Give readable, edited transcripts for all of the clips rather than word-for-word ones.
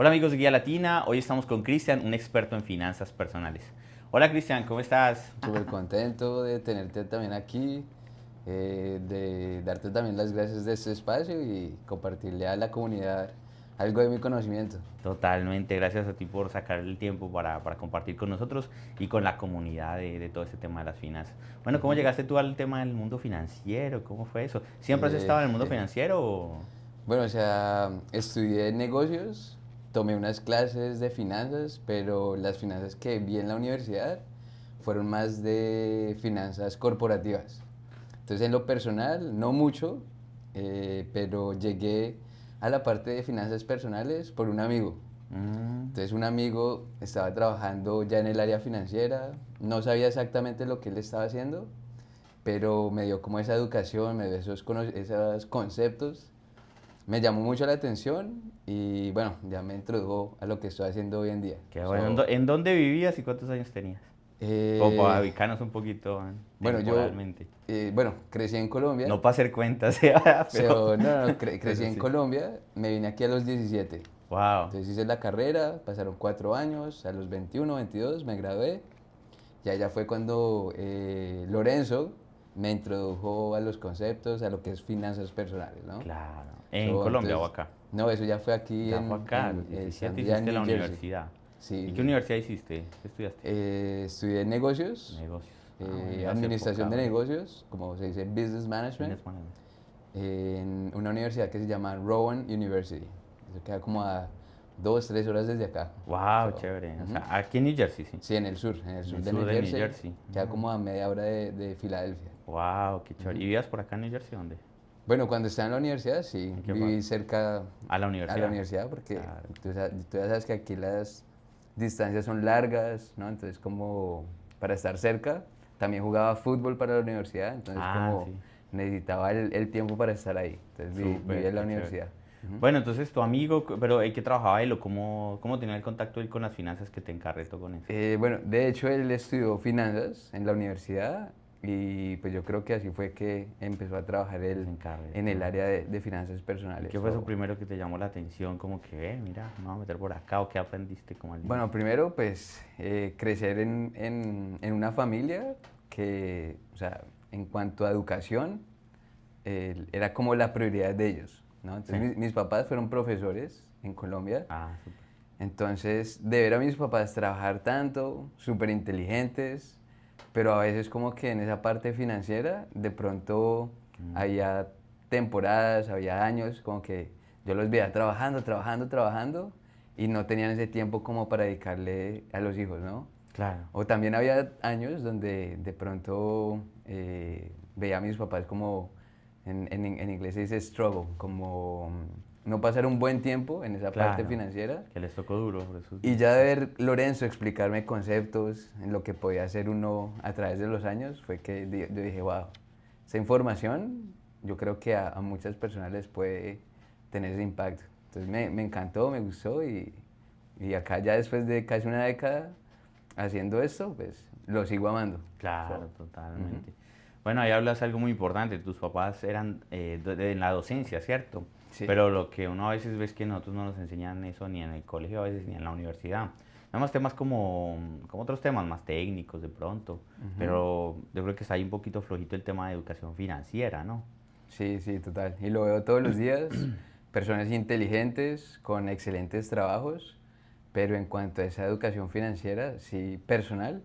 Hola amigos de Guía Latina, hoy estamos con Cristian, un experto en finanzas personales. Hola Cristian, ¿cómo estás? Súper contento de tenerte también aquí, de darte también las gracias de este espacio y compartirle a la comunidad algo de mi conocimiento. Totalmente, gracias a ti por sacar el tiempo para compartir con nosotros y con la comunidad de todo este tema de las finanzas. Bueno, ¿cómo Ujú. llegaste tú al tema del mundo financiero? ¿Cómo fue eso? ¿Siempre has Eh, estado en el mundo financiero o...? bueno, o sea, estudié negocios, tomé unas clases de finanzas, pero las finanzas que vi en la universidad fueron más de finanzas corporativas. Entonces, en lo personal, no mucho, pero llegué a la parte de finanzas personales por un amigo. Mm, Entonces un amigo estaba trabajando ya en el área financiera, no sabía exactamente lo que él estaba haciendo, pero me dio como esa educación, me dio esos conceptos, me llamó mucho la atención y bueno, ya me introdujo a lo que estoy haciendo hoy en día. qué bueno. ¿En dónde vivías y cuántos años tenías? Como para Eh, ubicarnos un poquito bueno, temporalmente. bueno, crecí en Colombia, No para hacer cuentas, pero... crecí pero en sí. Colombia, me vine aquí a los 17. Wow. Entonces hice la carrera, pasaron 4 años, a los 21, 22 me gradué. Y allá fue cuando Lorenzo me introdujo a los conceptos, a lo que es finanzas personales, ¿no? Claro. ¿En So, Colombia o entonces, acá? no, eso ya fue aquí Ya fue acá, a los estando 17 ya en hiciste la New Jersey. universidad. Sí, ¿Y qué sí. universidad hiciste? ¿Qué estudiaste? Estudié negocios, Negocios. Ah, bueno, ibas administración de enfocado ahí. negocios, como se dice, business management, Business management. en una universidad que se llama Rowan University. Eso queda como a 2, 3 horas desde acá. Wow, So, chévere. O ujú. sea, aquí en New Jersey, sí. Sí, en el En sur el de sur New de New Jersey, Jersey. queda como a media hora de Filadelfia. Wow, qué chévere. Ujú. ¿Y vivías por acá en New Jersey? ¿Dónde? Bueno, cuando estaba en la universidad, sí, ¿En qué viví parte? cerca A la a la universidad. universidad porque Claro. tú ya sabes que aquí las distancias son largas, ¿no? Entonces, como para estar cerca, también jugaba fútbol para la universidad, entonces Ah, como sí. necesitaba el tiempo para estar ahí. Entonces, viví Súper, en la qué chévere. universidad. Ujú. Bueno, entonces tu amigo, pero ¿en qué trabajaba él o cómo tenía el contacto él con las finanzas que te encarretó con eso? Bueno, de hecho él estudió finanzas en la universidad y pues yo creo que así fue que empezó a trabajar Se él en el encarretó. área de finanzas ¿Y personales. qué fue eso primero que te llamó la atención? Como que, mira, me voy a meter por acá o qué aprendiste como al Bueno, inicio. primero pues crecer en una familia que, o sea, en cuanto a educación, era como la prioridad de ellos, ¿no? Sí. Entonces mis papás fueron profesores en Colombia, Ah, súper. entonces de ver a mis papás trabajar tanto, súper inteligentes, pero a veces como que en esa parte financiera de pronto Mm, había temporadas, había años como que yo los veía trabajando, trabajando, trabajando y no tenían ese tiempo como para dedicarle a los hijos, ¿no? claro. O también había años donde de pronto veía a mis papás como, en inglés se dice struggle, como no pasar un buen tiempo en esa parte Claro. financiera. Que les tocó duro por esos Y días. ya de Sí. ver Lorenzo explicarme conceptos en lo que podía hacer uno a través de los años, fue que yo dije, wow, esa información yo creo que a muchas personas les puede tener ese impacto. Entonces me encantó, me gustó y acá ya después de casi una década haciendo esto, pues lo sigo amando. Claro, So, ujú. totalmente. Bueno, ahí hablas algo muy importante. Tus papás eran en la docencia, ¿cierto? Sí. Pero lo que uno a veces ve es que nosotros no nos enseñan eso ni en el colegio, a veces ni en la universidad. Nada más temas como otros temas más técnicos de pronto. Ujú. Pero yo creo que está ahí un poquito flojito el tema de educación financiera, ¿no? Sí, sí, total. Y lo veo todos los días, personas inteligentes, con excelentes trabajos, pero en cuanto a esa educación financiera, sí, personal,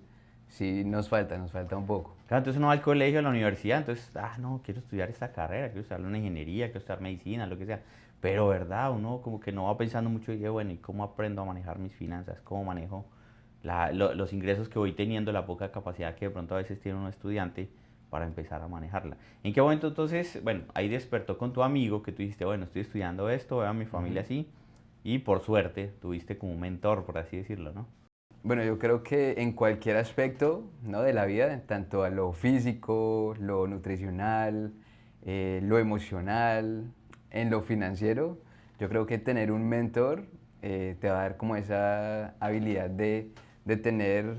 sí nos falta un poco. Claro, entonces uno va al colegio, a la universidad, entonces, no, quiero estudiar esta carrera, quiero estudiar una ingeniería, quiero estudiar medicina, lo que sea. Pero, ¿verdad? Uno como que no va pensando mucho y dice, bueno, ¿y cómo aprendo a manejar mis finanzas? ¿Cómo manejo los ingresos que voy teniendo, la poca capacidad que de pronto a veces tiene un estudiante para empezar a manejarla? ¿En qué momento entonces, bueno, ahí despertó con tu amigo que tú dijiste, bueno, estoy estudiando esto, veo a mi familia Ujú. así, y por suerte tuviste como un mentor, por así decirlo, ¿no? Bueno, yo creo que en cualquier aspecto, ¿no? De la vida, tanto a lo físico, lo nutricional, lo emocional, en lo financiero, yo creo que tener un mentor te va a dar como esa habilidad de tener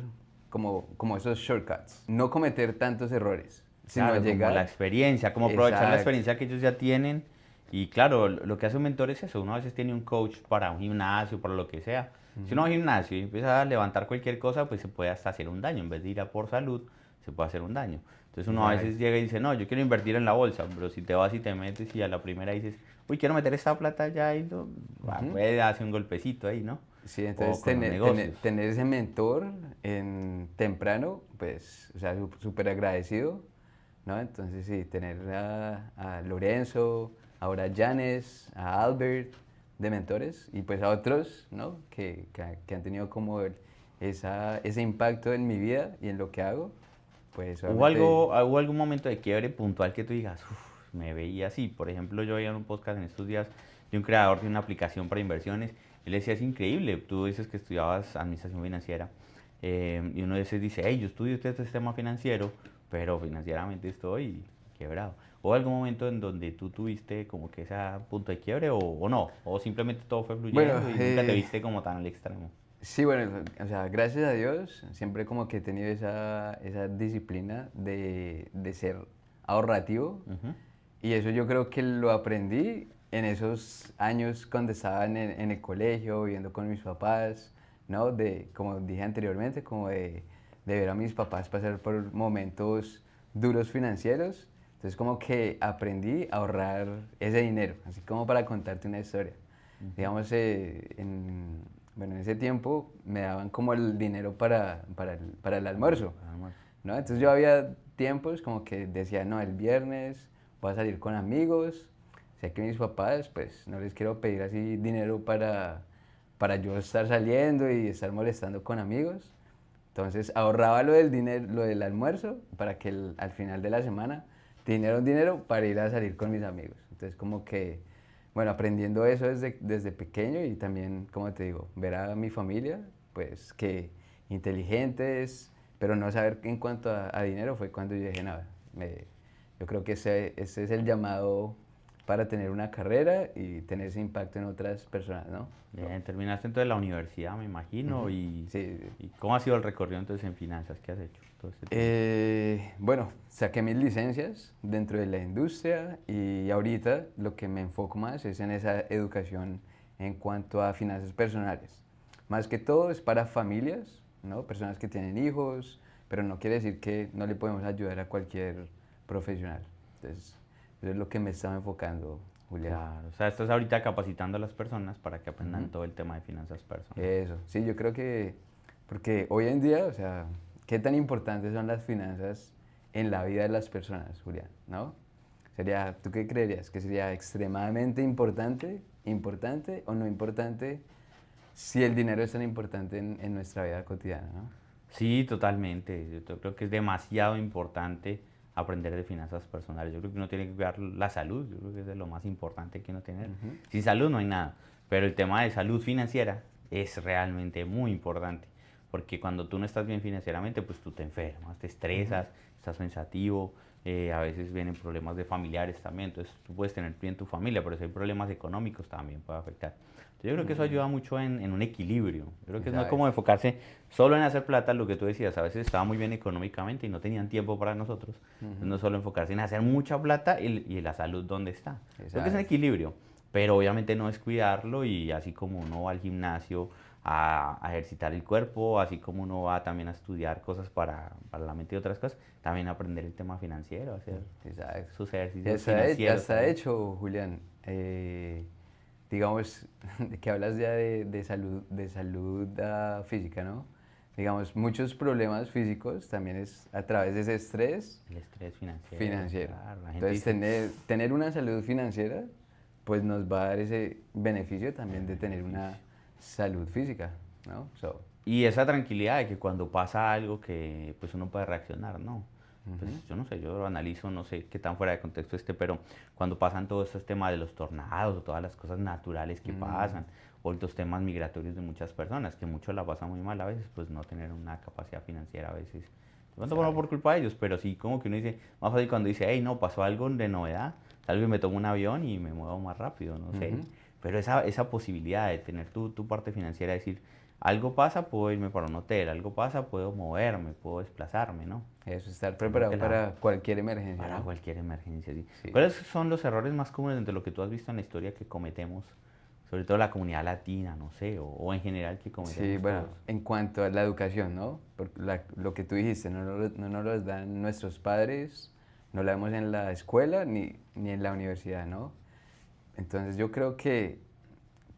como esos shortcuts, no cometer tantos errores, sino Claro, como la llegar, experiencia, como aprovechar la exacto, experiencia que ellos ya tienen Y claro, lo que hace un mentor es eso. Uno a veces tiene un coach para un gimnasio, para lo que sea. Si uno va Ujú. a un gimnasio y empieza a levantar cualquier cosa, pues se puede hasta hacer un daño. En vez de ir a por salud, se puede hacer un daño. Entonces uno a veces Exacto. llega y dice, no, yo quiero invertir en la bolsa, pero si te vas y te metes y a la primera dices, uy, quiero meter esta plata ya y no, Ujú. puede darse un golpecito ahí, ¿no? Sí, O entonces con los negocios. tener ese mentor en temprano, pues, o sea, súper agradecido, ¿no? Entonces sí, tener a Lorenzo, ahora a Janes, a Albert de mentores y pues a otros, ¿no? Que han tenido como ese impacto en mi vida y en lo que hago, pues obviamente. ¿Hubo algún momento de quiebre puntual que tú digas, "Uf, me veía así"? Por ejemplo, yo veía un podcast en estos días de un creador de una aplicación para inversiones. Él decía, es increíble, tú dices que estudiabas administración financiera y uno de esos dice, hey, yo estudio este sistema financiero, pero financieramente estoy quebrado. ¿Hubo algún momento en donde tú tuviste como que ese punto de quiebre o no? ¿O simplemente todo fue Bueno, fluyendo y nunca te viste como tan al extremo? sí, bueno, o sea, gracias a Dios, siempre como que he tenido esa disciplina de ser ahorrativo Ujú. y eso yo creo que lo aprendí en esos años cuando estaba en el colegio, viviendo con mis papás, ¿no? Como dije anteriormente, como de ver a mis papás pasar por momentos duros financieros. Entonces como que aprendí a ahorrar ese dinero, así como para contarte una historia. Ujú. Digamos, bueno, en ese tiempo me daban como el dinero para el almuerzo, Almuerzo. ¿no? Entonces yo había tiempos como que decía, no, el viernes voy a salir con amigos, sé que mis papás, pues no les quiero pedir así dinero para yo estar saliendo y estar molestando con amigos. Entonces ahorraba lo del dinero, lo del almuerzo para que al final de la semana tuviera un dinero para ir a salir con mis amigos. Entonces como que, bueno, aprendiendo eso desde pequeño y también, como te digo, ver a mi familia, pues que inteligentes, pero no saber en cuanto a dinero fue cuando yo dije, nada, yo creo que ese es el llamado para tener una carrera y tener ese impacto en otras personas, ¿no? So, Bien, terminaste entonces la universidad, me imagino, ujú. Sí, sí. y ¿cómo ha sido el recorrido entonces en finanzas? ¿Qué has hecho todo este tiempo? Bueno, saqué mis licencias dentro de la industria y ahorita lo que me enfoco más es en esa educación en cuanto a finanzas personales. Más que todo es para familias, ¿no? Personas que tienen hijos, pero no quiere decir que no le podemos ayudar a cualquier profesional. Entonces, eso es lo que me estaba enfocando, Julián. Claro, o sea, estás ahorita capacitando a las personas para que aprendan Ujú. todo el tema de finanzas personales. Eso, sí, yo creo que, porque hoy en día, o sea, ¿qué tan importantes son las finanzas en la vida de las personas, Julián? ¿No? ¿Tú qué creerías? ¿Que sería extremadamente importante o no importante si el dinero es tan importante en nuestra vida cotidiana, ¿no? Sí, totalmente. Creo que es demasiado importante aprender de finanzas personales. Yo creo que uno tiene que cuidar la salud. Yo creo que es de lo más importante que uno tener. Ujú. Sin salud no hay nada. Pero el tema de salud financiera es realmente muy importante. Porque cuando tú no estás bien financieramente, pues tú te enfermas, te Ujú. estresas, estás pensativo. A veces vienen problemas de familiares también. Entonces tú puedes tener bien tu familia, pero si hay problemas económicos también puede afectar. Yo creo que eso Mm. ayuda mucho en un equilibrio. Yo creo que no es como Exacto. enfocarse solo en hacer plata, lo que tú decías. A veces estaba muy bien económicamente y no tenían tiempo para nosotros. Entonces Ujú. no solo enfocarse en hacer mucha plata y la salud dónde está. Creo que es un Exacto. equilibrio, pero obviamente no es cuidarlo y así como uno va al gimnasio a ejercitar el cuerpo, así como uno va también a estudiar cosas para la mente y otras cosas, también aprender el tema financiero, hacer Exacto. sus Ya ejercicios está, ya financieros está también. hecho, Julián. Digamos, de que hablas ya de salud física, ¿no? Digamos, muchos problemas físicos también es a través de ese estrés El estrés financiero, financiero. claro. La gente Entonces, dice, tener una salud financiera, pues nos va a dar ese beneficio también de el tener una beneficio. salud física, ¿no? So, Y esa tranquilidad de que cuando pasa algo que pues uno puede reaccionar, ¿no? Pues ujú. yo no sé, yo lo analizo, no sé qué tan fuera de contexto esté, pero cuando pasan todos estos temas de los tornados o todas las cosas naturales que Mm, pasan, o los temas migratorios de muchas personas, que muchos la pasan muy mal a veces, pues no tener una capacidad financiera a veces. De pronto no exacto. por culpa de ellos, pero sí como que uno dice, más fácil cuando dice, hey, no, pasó algo de novedad, salgo y me tomo un avión y me muevo más rápido, no sé. Ujú. pero esa posibilidad de tener tu parte financiera, decir, algo pasa, puedo irme para un hotel, algo pasa, puedo moverme, puedo desplazarme, ¿no? Eso, estar Yo creo preparado que la, para cualquier emergencia, para ¿no? cualquier emergencia, sí. Sí. ¿Cuáles son los errores más comunes de lo que tú has visto en la historia que cometemos, sobre todo la comunidad latina, no sé, o en general que Sí, cometemos bueno, todos? en cuanto a la educación, ¿no? Lo que tú dijiste, no nos lo dan nuestros padres, no lo vemos en la escuela ni en la universidad, ¿no? Entonces yo creo que,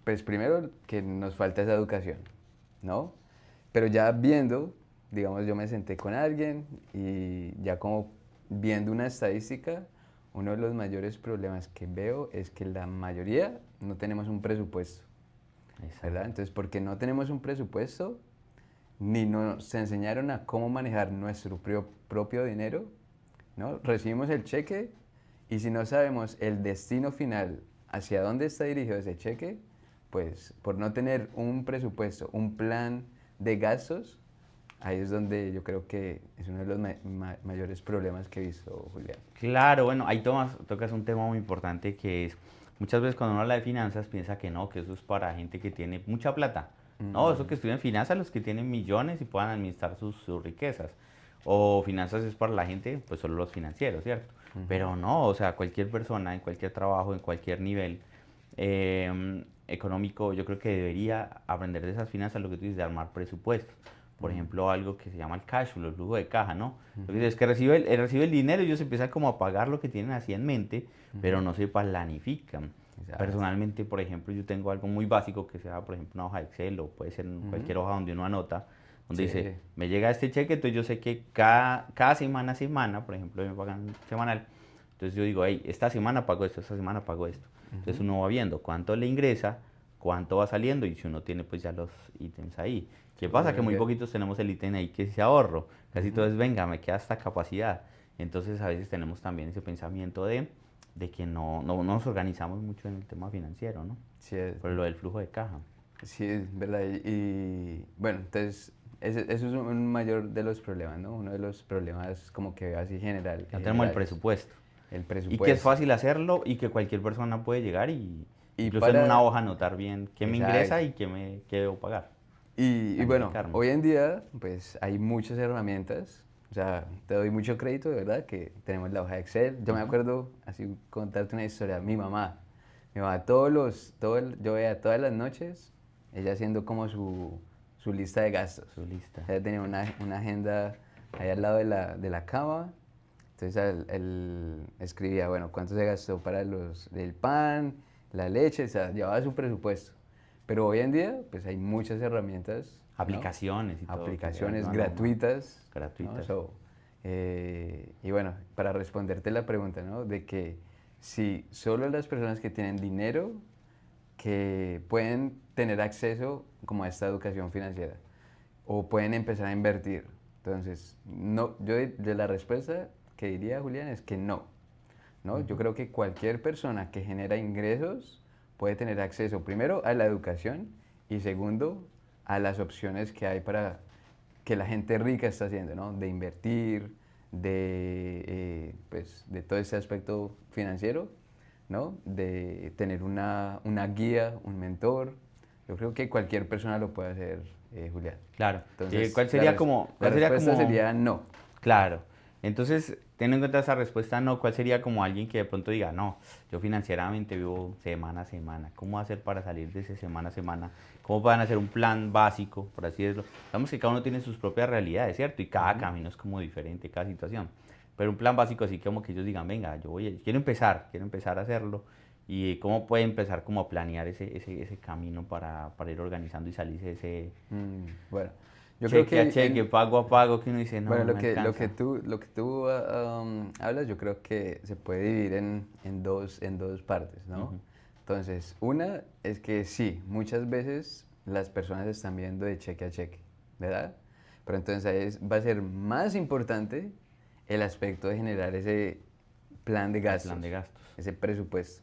pues primero que nos falta esa educación, ¿no? Pero ya viendo, digamos, yo me senté con alguien y ya como viendo una estadística, uno de los mayores problemas que veo es que la mayoría no tenemos un presupuesto, ¿verdad? Exacto. Entonces, porque no tenemos un presupuesto, ni nos enseñaron a cómo manejar nuestro propio dinero, ¿no? Recibimos el cheque y si no sabemos el destino final, hacia dónde está dirigido ese cheque, pues por no tener un presupuesto, un plan de gastos, ahí es donde yo creo que es uno de los mayores problemas que he visto, Julián. Claro, bueno, ahí tocas un tema muy importante que es, muchas veces cuando uno habla de finanzas piensa que no, que eso es para gente que tiene mucha plata. No, eso que Mm, estudian finanzas, los que tienen millones y puedan administrar sus riquezas. O finanzas es para la gente, pues solo los financieros, ¿cierto? ujú, Pero no, o sea, cualquier persona, en cualquier trabajo, en cualquier nivel económico, yo creo que debería aprender de esas finanzas, lo que tú dices, de armar presupuestos. Por mm, ejemplo, algo que se llama el cash flow, el flujo de caja, ¿no? Lo que ujú, dices es que recibe el dinero y ellos empiezan como a pagar lo que tienen así en mente, pero ujú. no se planifican. Exacto. Personalmente, por ejemplo, yo tengo algo muy básico que sea, por ejemplo, una hoja de Excel o puede ser en Ujú. cualquier hoja donde uno anota, donde dice, Sí. me llega este cheque, entonces yo sé que cada semana, por ejemplo, me pagan semanal, entonces yo digo, hey, esta semana pago esto, esta semana pago esto. Entonces Ujú. uno va viendo cuánto le ingresa, cuánto va saliendo y si uno tiene pues ya los ítems ahí. ¿Qué pasa? Que Súper muy bien. poquitos tenemos el ítem ahí que es ese ahorro. Casi todo Ujú. es, venga, me queda esta capacidad. Entonces a veces tenemos también ese pensamiento de que no nos organizamos mucho en el tema financiero, ¿no? Sí, Por lo del flujo de caja. sí, es verdad. Bueno, entonces, eso es un mayor de los problemas, ¿no? Uno de los problemas como que veo así No tenemos el generales, presupuesto. el Y que es presupuesto. fácil hacerlo y que cualquier persona puede llegar y Y incluso en una para, hoja anotar bien qué me ingresa exacto. y qué debo pagar. Y bueno, Planificarme. hoy en día, pues hay muchas herramientas. O sea, te doy mucho crédito, de verdad, que tenemos la hoja de Excel. Yo me Ujú. acuerdo, así contarte una historia, mi mamá yo veía todas las noches, ella haciendo como su lista de gastos. Su lista. Ella tenía una agenda ahí al lado de la cama. Entonces él escribía, bueno, cuánto se gastó para el pan, la leche, o sea, llevaba su presupuesto. Pero hoy en día, pues hay muchas herramientas, ¿no? Aplicaciones y todo que le Aplicaciones ayudan a uno gratuitas, ¿no? gratuitas. Y bueno, para responderte la pregunta, ¿no? De que si solo las personas que tienen dinero que pueden tener acceso como a esta educación financiera o pueden empezar a invertir. Entonces, no, yo de la respuesta que diría Julián es que no, ¿no? Yo Ujú. creo que cualquier persona que genera ingresos puede tener acceso primero a la educación y segundo a las opciones que hay para que la gente rica está haciendo, ¿no? De invertir, pues, de todo ese aspecto financiero, ¿no? De tener una guía, un mentor. Yo creo que cualquier persona lo puede hacer, Julián. Claro. Entonces, ¿Cuál sería como, la cuál sería respuesta como, sería no. claro? Entonces, teniendo en cuenta esa respuesta no, ¿cuál sería como alguien que de pronto diga, no, yo financieramente vivo semana a semana? ¿Cómo hacer para salir de ese semana a semana? ¿Cómo pueden hacer un plan básico, por así decirlo? Sabemos que cada uno tiene sus propias realidades, ¿cierto? Y cada Ujú. camino es como diferente, cada situación. Pero un plan básico así como que ellos digan, venga, quiero empezar a hacerlo. ¿Y cómo puede empezar como a planear ese camino para ir organizando y salirse de ese Bueno, yo creo cheque a que cheque, pago a pago, que uno dice, no, bueno, no me alcanza? lo que tú hablas, yo creo que se puede dividir en dos partes, ¿no? Ujú. Entonces, una es que sí, muchas veces las personas están viendo de cheque a cheque, ¿verdad? Pero entonces ahí va a ser más importante el aspecto de generar ese plan de El plan de gastos, gastos. ese presupuesto.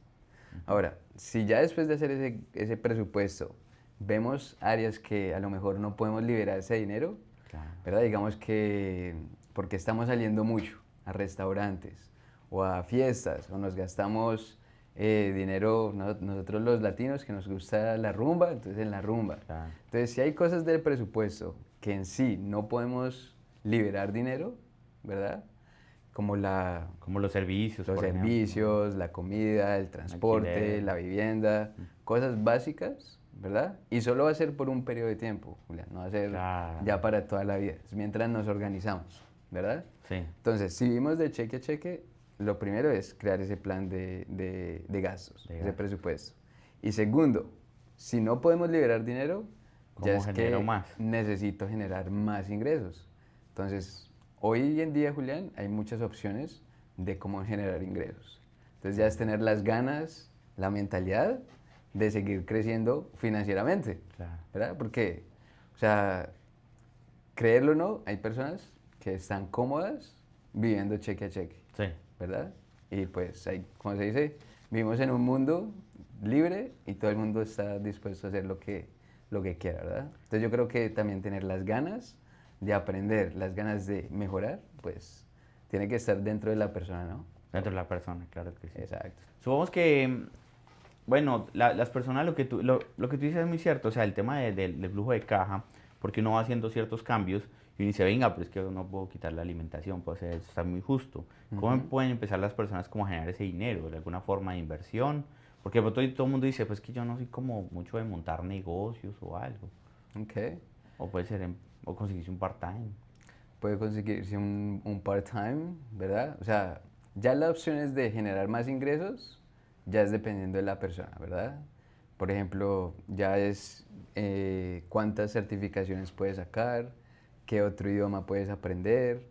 Ujú. Ahora, si ya después de hacer ese presupuesto vemos áreas que a lo mejor no podemos liberar ese dinero, Claro. ¿verdad? Digamos que porque estamos saliendo mucho a restaurantes o a fiestas o nos gastamos dinero, nosotros los latinos que nos gusta la rumba, entonces en la rumba. Claro. Entonces, si hay cosas del presupuesto que en sí no podemos liberar dinero, ¿verdad? Como Como los servicios, los por ejemplo, servicios, la comida, el transporte, alquiler. la vivienda, cosas básicas, ¿verdad? Y solo va a ser por un periodo de tiempo, Julián, no va a ser Claro, ya para toda la vida, es mientras nos organizamos, ¿verdad? sí, Entonces, si vivimos de cheque a cheque, lo primero es crear ese plan de gastos, de ese gasto. presupuesto. Y segundo, si no podemos liberar dinero, ya ¿Cómo es genero que más? necesito generar más ingresos. Entonces, hoy en día, Julián, hay muchas opciones de cómo generar ingresos. Entonces, ya es tener las ganas, la mentalidad de seguir creciendo financieramente, Claro, ¿verdad? Porque, o sea, creerlo o no, hay personas que están cómodas viviendo cheque a cheque, sí. ¿verdad? Y pues, hay, como se dice, vivimos en un mundo libre y todo el mundo está dispuesto a hacer lo que quiera, ¿verdad? Entonces yo creo que también tener las ganas de aprender, las ganas de mejorar, pues tiene que estar dentro de la persona, ¿no? Dentro de la persona, claro que sí. Exacto. Supongamos que, bueno, las personas, lo que tú dices es muy cierto, o sea, el tema del flujo de caja, porque uno va haciendo ciertos cambios y uno dice, venga, pero es que no puedo quitar la alimentación, puedo hacer eso, está muy justo. ¿Cómo Ujú. pueden empezar las personas como a generar ese dinero? ¿De alguna forma de inversión? Porque de pronto todo el mundo dice, pues que yo no soy como mucho de montar negocios o algo. Ok. O puede ser, o conseguirse un part-time. Puede conseguirse un part-time, ¿verdad? O sea, ya la opción es de generar más ingresos, ya es dependiendo de la persona, ¿verdad? Por ejemplo, ya es cuántas certificaciones puedes sacar, qué otro idioma puedes aprender,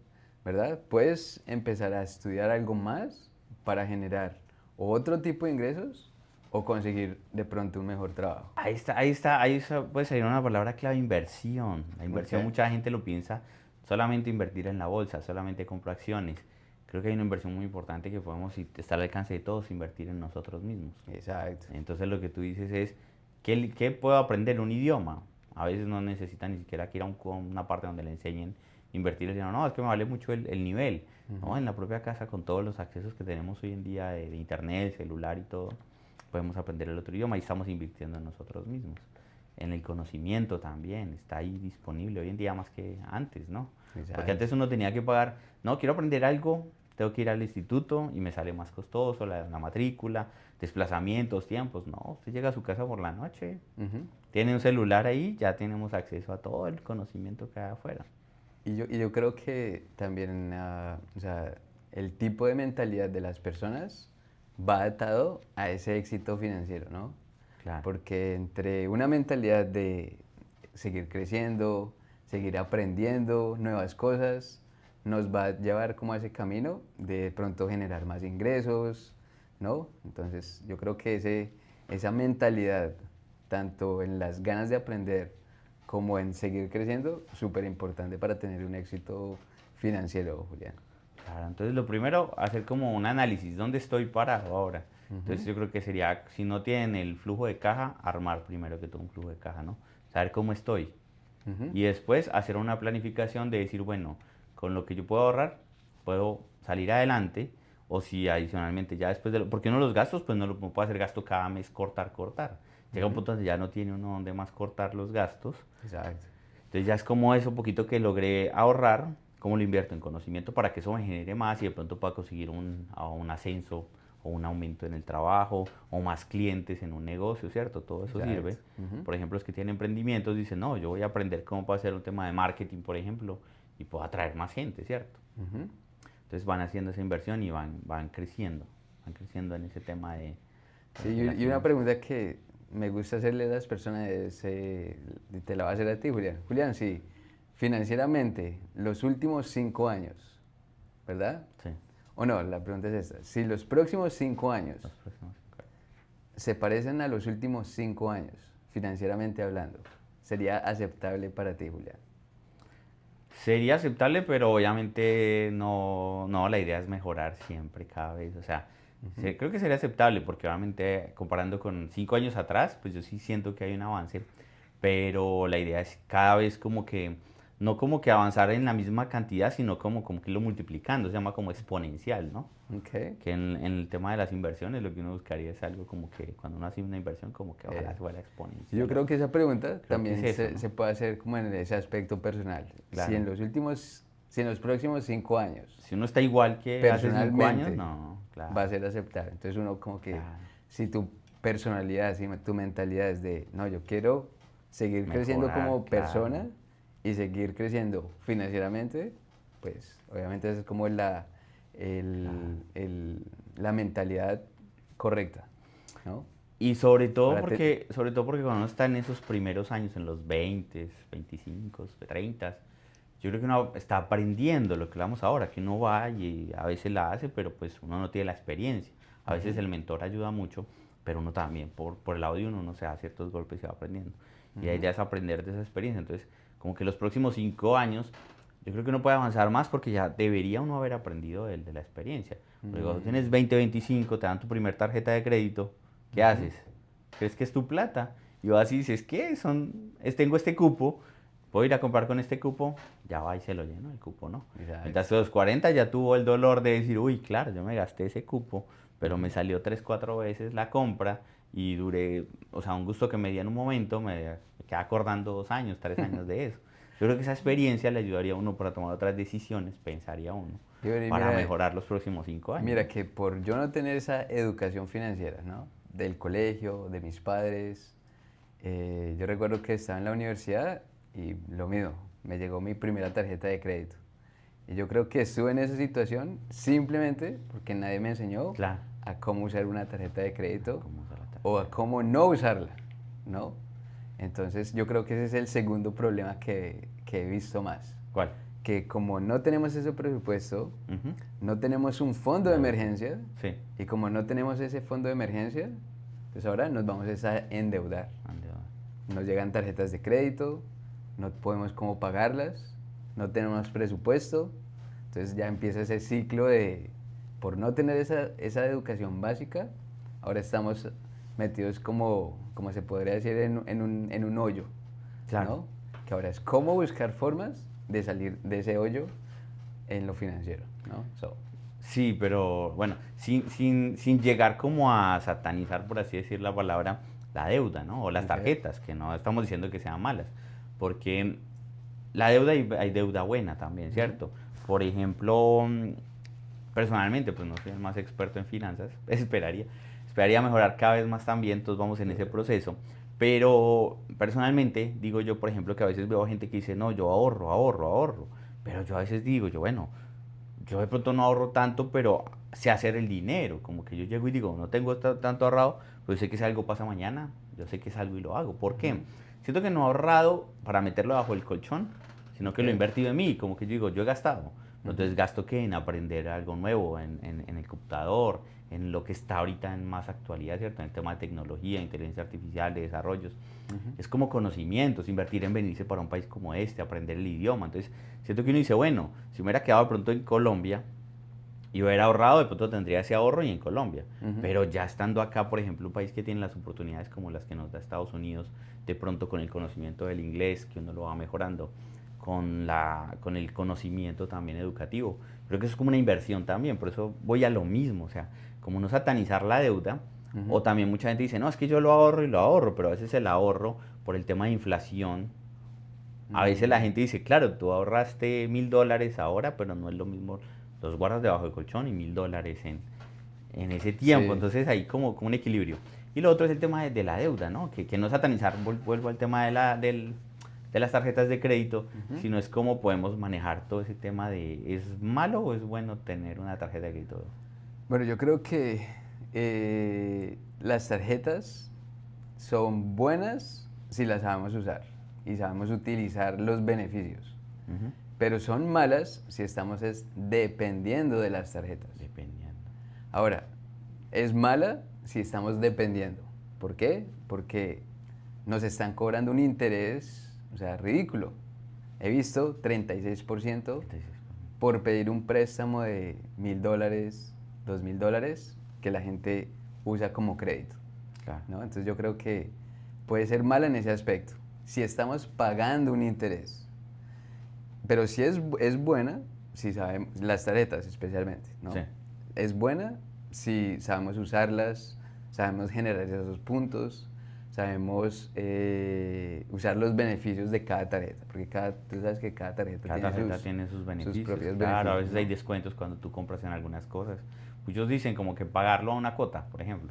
¿verdad? Puedes empezar a estudiar algo más para generar otro tipo de ingresos o conseguir de pronto un mejor trabajo. Ahí está, puede salir una palabra clave, inversión. La Ok. inversión mucha gente lo piensa solamente invertir en la bolsa, solamente compro acciones. Creo que hay una inversión muy importante que podemos estar al alcance de todos, invertir en nosotros mismos. Exacto. Entonces lo que tú dices es, ¿qué puedo aprender? Un idioma. A veces no necesita ni siquiera que ir a una parte donde le enseñen a invertir el dinero. No, es que me vale mucho el nivel. ¿No? Ujú. En la propia casa, con todos los accesos que tenemos hoy en día de internet, celular y todo, podemos aprender el otro idioma y estamos invirtiendo en nosotros mismos. En el conocimiento también, está ahí disponible hoy en día más que antes, ¿no? Porque Exacto. antes uno tenía que pagar, no, quiero aprender algo, tengo que ir al instituto y me sale más costoso la matrícula, desplazamientos, tiempos. No, usted llega a su casa por la noche, Ujú. tiene un celular ahí, ya tenemos acceso a todo el conocimiento que hay afuera. Y yo creo que también, o sea, el tipo de mentalidad de las personas va atado a ese éxito financiero, ¿no? Claro. Porque entre una mentalidad de seguir creciendo, seguir aprendiendo nuevas cosas, nos va a llevar como a ese camino de pronto generar más ingresos, ¿no? Entonces yo creo que esa mentalidad, tanto en las ganas de aprender como en seguir creciendo, súper importante para tener un éxito financiero, Julián. Claro, entonces lo primero, hacer como un análisis, ¿dónde estoy parado ahora? Entonces Ujú. yo creo que sería, si no tienen el flujo de caja, armar primero que todo un flujo de caja, ¿no? Saber cómo estoy. Ujú. Y después hacer una planificación de decir, bueno, con lo que yo puedo ahorrar, puedo salir adelante. O si adicionalmente ya después de lo, porque uno los gastos, pues no puede hacer gasto cada mes, cortar. Llega un Ujú. punto donde ya no tiene uno donde más cortar los gastos. Exacto. Entonces ya es como eso poquito que logré ahorrar, cómo lo invierto en conocimiento para que eso me genere más y de pronto pueda conseguir un ascenso o un aumento en el trabajo o más clientes en un negocio, ¿cierto? Todo eso Exacto. sirve. Ujú. Por ejemplo, los que tienen emprendimientos dicen, no, yo voy a aprender cómo puedo hacer un tema de marketing, por ejemplo, y puedo atraer más gente, ¿cierto? Ujú. Entonces van haciendo esa inversión y van creciendo en ese tema Sí, de las y una finanzas. pregunta que me gusta hacerle a las personas es, te la voy a hacer a ti, Julián. Julián, sí, financieramente, los últimos 5 años, ¿verdad? Sí, O no, la pregunta es esta. Si los próximos 5 años los próximos 5 años. se parecen a los últimos 5 años, financieramente hablando, ¿sería aceptable para ti, Julián? Sería aceptable, pero obviamente no, la idea es mejorar siempre, cada vez. O sea, Ujú. creo que sería aceptable porque obviamente comparando con 5 años atrás, pues yo sí siento que hay un avance, pero la idea es cada vez como que no como que avanzar en la misma cantidad, sino como que irlo multiplicando, se llama como exponencial, ¿no? Ok. Que en el tema de las inversiones lo que uno buscaría es algo como que cuando uno hace una inversión, como que ojalá Eh, fuera yo exponencial. creo que esa pregunta Creo que es también eso, se, ¿no? se puede hacer como en ese aspecto personal. Claro. Si en los próximos 5 años, Si uno está igual que hace 5 años, personalmente, no, va claro, a ser aceptar. Entonces uno como que, claro, si tu personalidad, si tu mentalidad es de, no, yo quiero seguir creciendo mejorar, como claro, persona y seguir creciendo financieramente, pues obviamente esa es como claro. la mentalidad correcta, ¿no? Y Ahora te, sobre todo porque cuando uno está en esos primeros años, en los 20, 25, 30, yo creo que uno está aprendiendo lo que hablamos ahora, que uno va y a veces la hace, pero pues uno no tiene la experiencia. A veces Ujú, el mentor ayuda mucho, pero uno también, por el lado de uno se da ciertos golpes y va aprendiendo. Y la ujú, idea es aprender de esa experiencia. Entonces, como que los próximos 5 años, yo creo que uno puede avanzar más porque ya debería uno haber aprendido de la experiencia. Luego, tú tienes mm, 20, 25, te dan tu primer tarjeta de crédito, ¿qué ujú. haces? ¿Crees que es tu plata? Y vas y dices, ¿qué? Tengo este cupo, puedo ir a comprar con este cupo, ya va y se lo lleno el cupo, ¿no? Mientras Exacto. a los 40 ya tuvo el dolor de decir, uy, claro, yo me gasté ese cupo, pero me Ujú. salió 3, 4 veces la compra y duré, o sea, un gusto que me di en un momento, me quedé acordando 2 años, 3 años de eso. Yo creo que esa experiencia le ayudaría a uno para tomar otras decisiones, pensaría uno, Y para mira, mejorar los próximos 5 años, mira ¿no? que por yo no tener esa educación financiera, ¿no? Del colegio, de mis padres, yo recuerdo que estaba en la universidad y lo mismo, me llegó mi primera tarjeta de crédito. Y yo creo que estuve en esa situación simplemente porque nadie me enseñó Claro. a cómo usar una tarjeta de Ah, crédito ¿cómo usa la o tarjeta a de cómo crédito? no usarla, ¿no? Entonces yo creo que ese es el segundo problema que he visto más. ¿Cuál? Que como no tenemos ese presupuesto, Ujú. no tenemos un fondo de Deuda. emergencia Sí. y como no tenemos ese fondo de emergencia, pues ahora nos vamos a endeudar. Deuda. Nos llegan tarjetas de crédito, no podemos cómo pagarlas, no tenemos presupuesto, entonces ya empieza ese ciclo de, por no tener esa educación básica, ahora estamos metidos como se podría decir en un hoyo, Claro. ¿no? Que ahora es cómo buscar formas de salir de ese hoyo en lo financiero, ¿no? So, Sí, pero bueno, sin llegar como a satanizar, por así decir la palabra, la deuda, ¿no? O las okay. tarjetas, que no estamos diciendo que sean malas, porque la deuda hay deuda buena también, Ujú, ¿cierto? Por ejemplo, personalmente, pues no soy el más experto en finanzas, esperaría mejorar cada vez más también, todos vamos en ese proceso, pero personalmente digo yo, por ejemplo, que a veces veo gente que dice, no, yo ahorro, ahorro, ahorro, pero yo a veces digo, yo bueno, yo de pronto no ahorro tanto, pero sé hacer el dinero. Como que yo llego y digo, no tengo tanto ahorrado, pero sé que si algo pasa mañana, yo sé que es algo y lo hago. ¿Por qué? ujú, Siento que no he ahorrado para meterlo bajo el colchón, sino que lo he okay, invertido en mí. Como que yo digo, yo he gastado. ujú, Entonces gasto que en aprender algo nuevo, en el computador, en lo que está ahorita en más actualidad, ¿cierto? En el tema de tecnología, inteligencia artificial, de desarrollos. ujú. Es como conocimientos, invertir en venirse para un país como este, aprender el idioma. Entonces, siento que uno dice, bueno, si me hubiera quedado de pronto en Colombia y hubiera ahorrado, de pronto tendría ese ahorro y en Colombia. Ujú, Pero ya estando acá, por ejemplo, un país que tiene las oportunidades como las que nos da Estados Unidos, de pronto con el conocimiento del inglés, que uno lo va mejorando, con el conocimiento también educativo. Creo que eso es como una inversión también, por eso voy a lo mismo, o sea, como no satanizar la deuda, ujú, o también mucha gente dice, no, es que yo lo ahorro y lo ahorro, pero a veces el ahorro por el tema de inflación, a veces la mm, gente dice, claro, tú ahorraste $1000 ahora, pero no es lo mismo, los guardas debajo del colchón y $1000 en ese tiempo, sí, entonces hay como un equilibrio. Y lo otro es el tema de la deuda, ¿no? Que no satanizar, vuelvo al tema de las tarjetas de crédito, ujú. sino es cómo podemos manejar todo ese tema de, ¿es malo o es bueno tener una tarjeta de crédito? Bueno, yo creo que las tarjetas son buenas si las sabemos usar y sabemos utilizar los beneficios, Ujú. pero son malas si estamos dependiendo de las tarjetas. Dependiendo. Ahora, es mala si estamos dependiendo. ¿Por qué? Porque nos están cobrando un interés, o sea, ridículo. He visto 36% Entonces, por pedir un préstamo de $1000, $2000, que la gente usa como crédito, claro. ¿no? Entonces yo creo que puede ser mala en ese aspecto. Si estamos pagando un interés Pero sí es buena si sabemos, las tarjetas especialmente, ¿no? Sí, Es buena si sabemos usarlas, sabemos generar esos puntos, sabemos usar los beneficios de cada tarjeta, porque tú sabes que cada tarjeta cada tiene tarjeta tiene sus sus beneficios, propios claro, a beneficios, veces hay ¿no? descuentos cuando tú compras en algunas cosas. Muchos dicen como que pagarlo a una cuota, por ejemplo,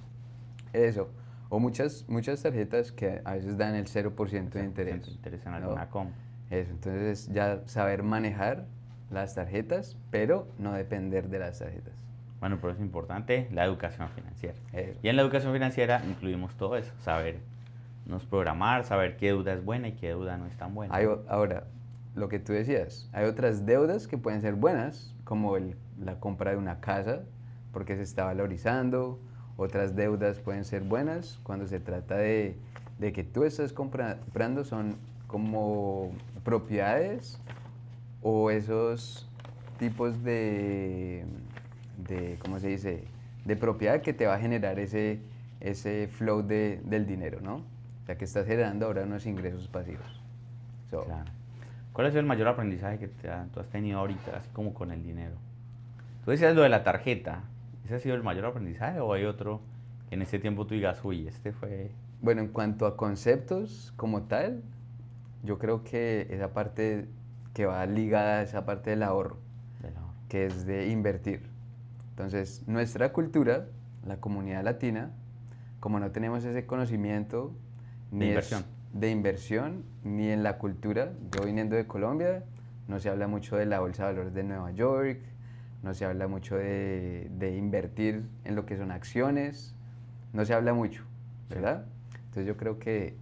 Eso. O muchas tarjetas que a veces dan el el 0% de 0% de interés, interés en ¿no? alguna compra. Eso, entonces ya saber manejar las tarjetas, pero no depender de las tarjetas. Bueno, pero es importante la educación financiera. Eso. Y en la educación financiera incluimos todo eso, saber nos programar, saber qué deuda es buena y qué deuda no es tan buena, ¿no? Ahora, lo que tú decías, hay otras deudas que pueden ser buenas, como la compra de una casa, porque se está valorizando. Otras deudas pueden ser buenas cuando se trata de que tú estás comprando, son como propiedades o esos tipos ¿cómo se dice? De propiedad que te va a generar ese flow del dinero, ¿no? O sea, que estás generando ahora unos ingresos pasivos. So, Claro. ¿Cuál ha sido el mayor aprendizaje que tú has tenido ahorita, así como con el dinero? Tú decías lo de la tarjeta. ¿Ese ha sido el mayor aprendizaje o hay otro que en este tiempo tú digas, uy, este fue bueno, en cuanto a conceptos como tal, yo creo que esa parte que va ligada a esa parte del ahorro, del ahorro? que es de invertir. Entonces, nuestra cultura, la comunidad latina, como no tenemos ese conocimiento, De ni inversión. es de inversión, ni en la cultura, yo viniendo de Colombia, no se habla mucho de la bolsa de valores de Nueva York, no se habla mucho de invertir en lo que son acciones, no se habla mucho, Sí. ¿verdad? Entonces yo creo que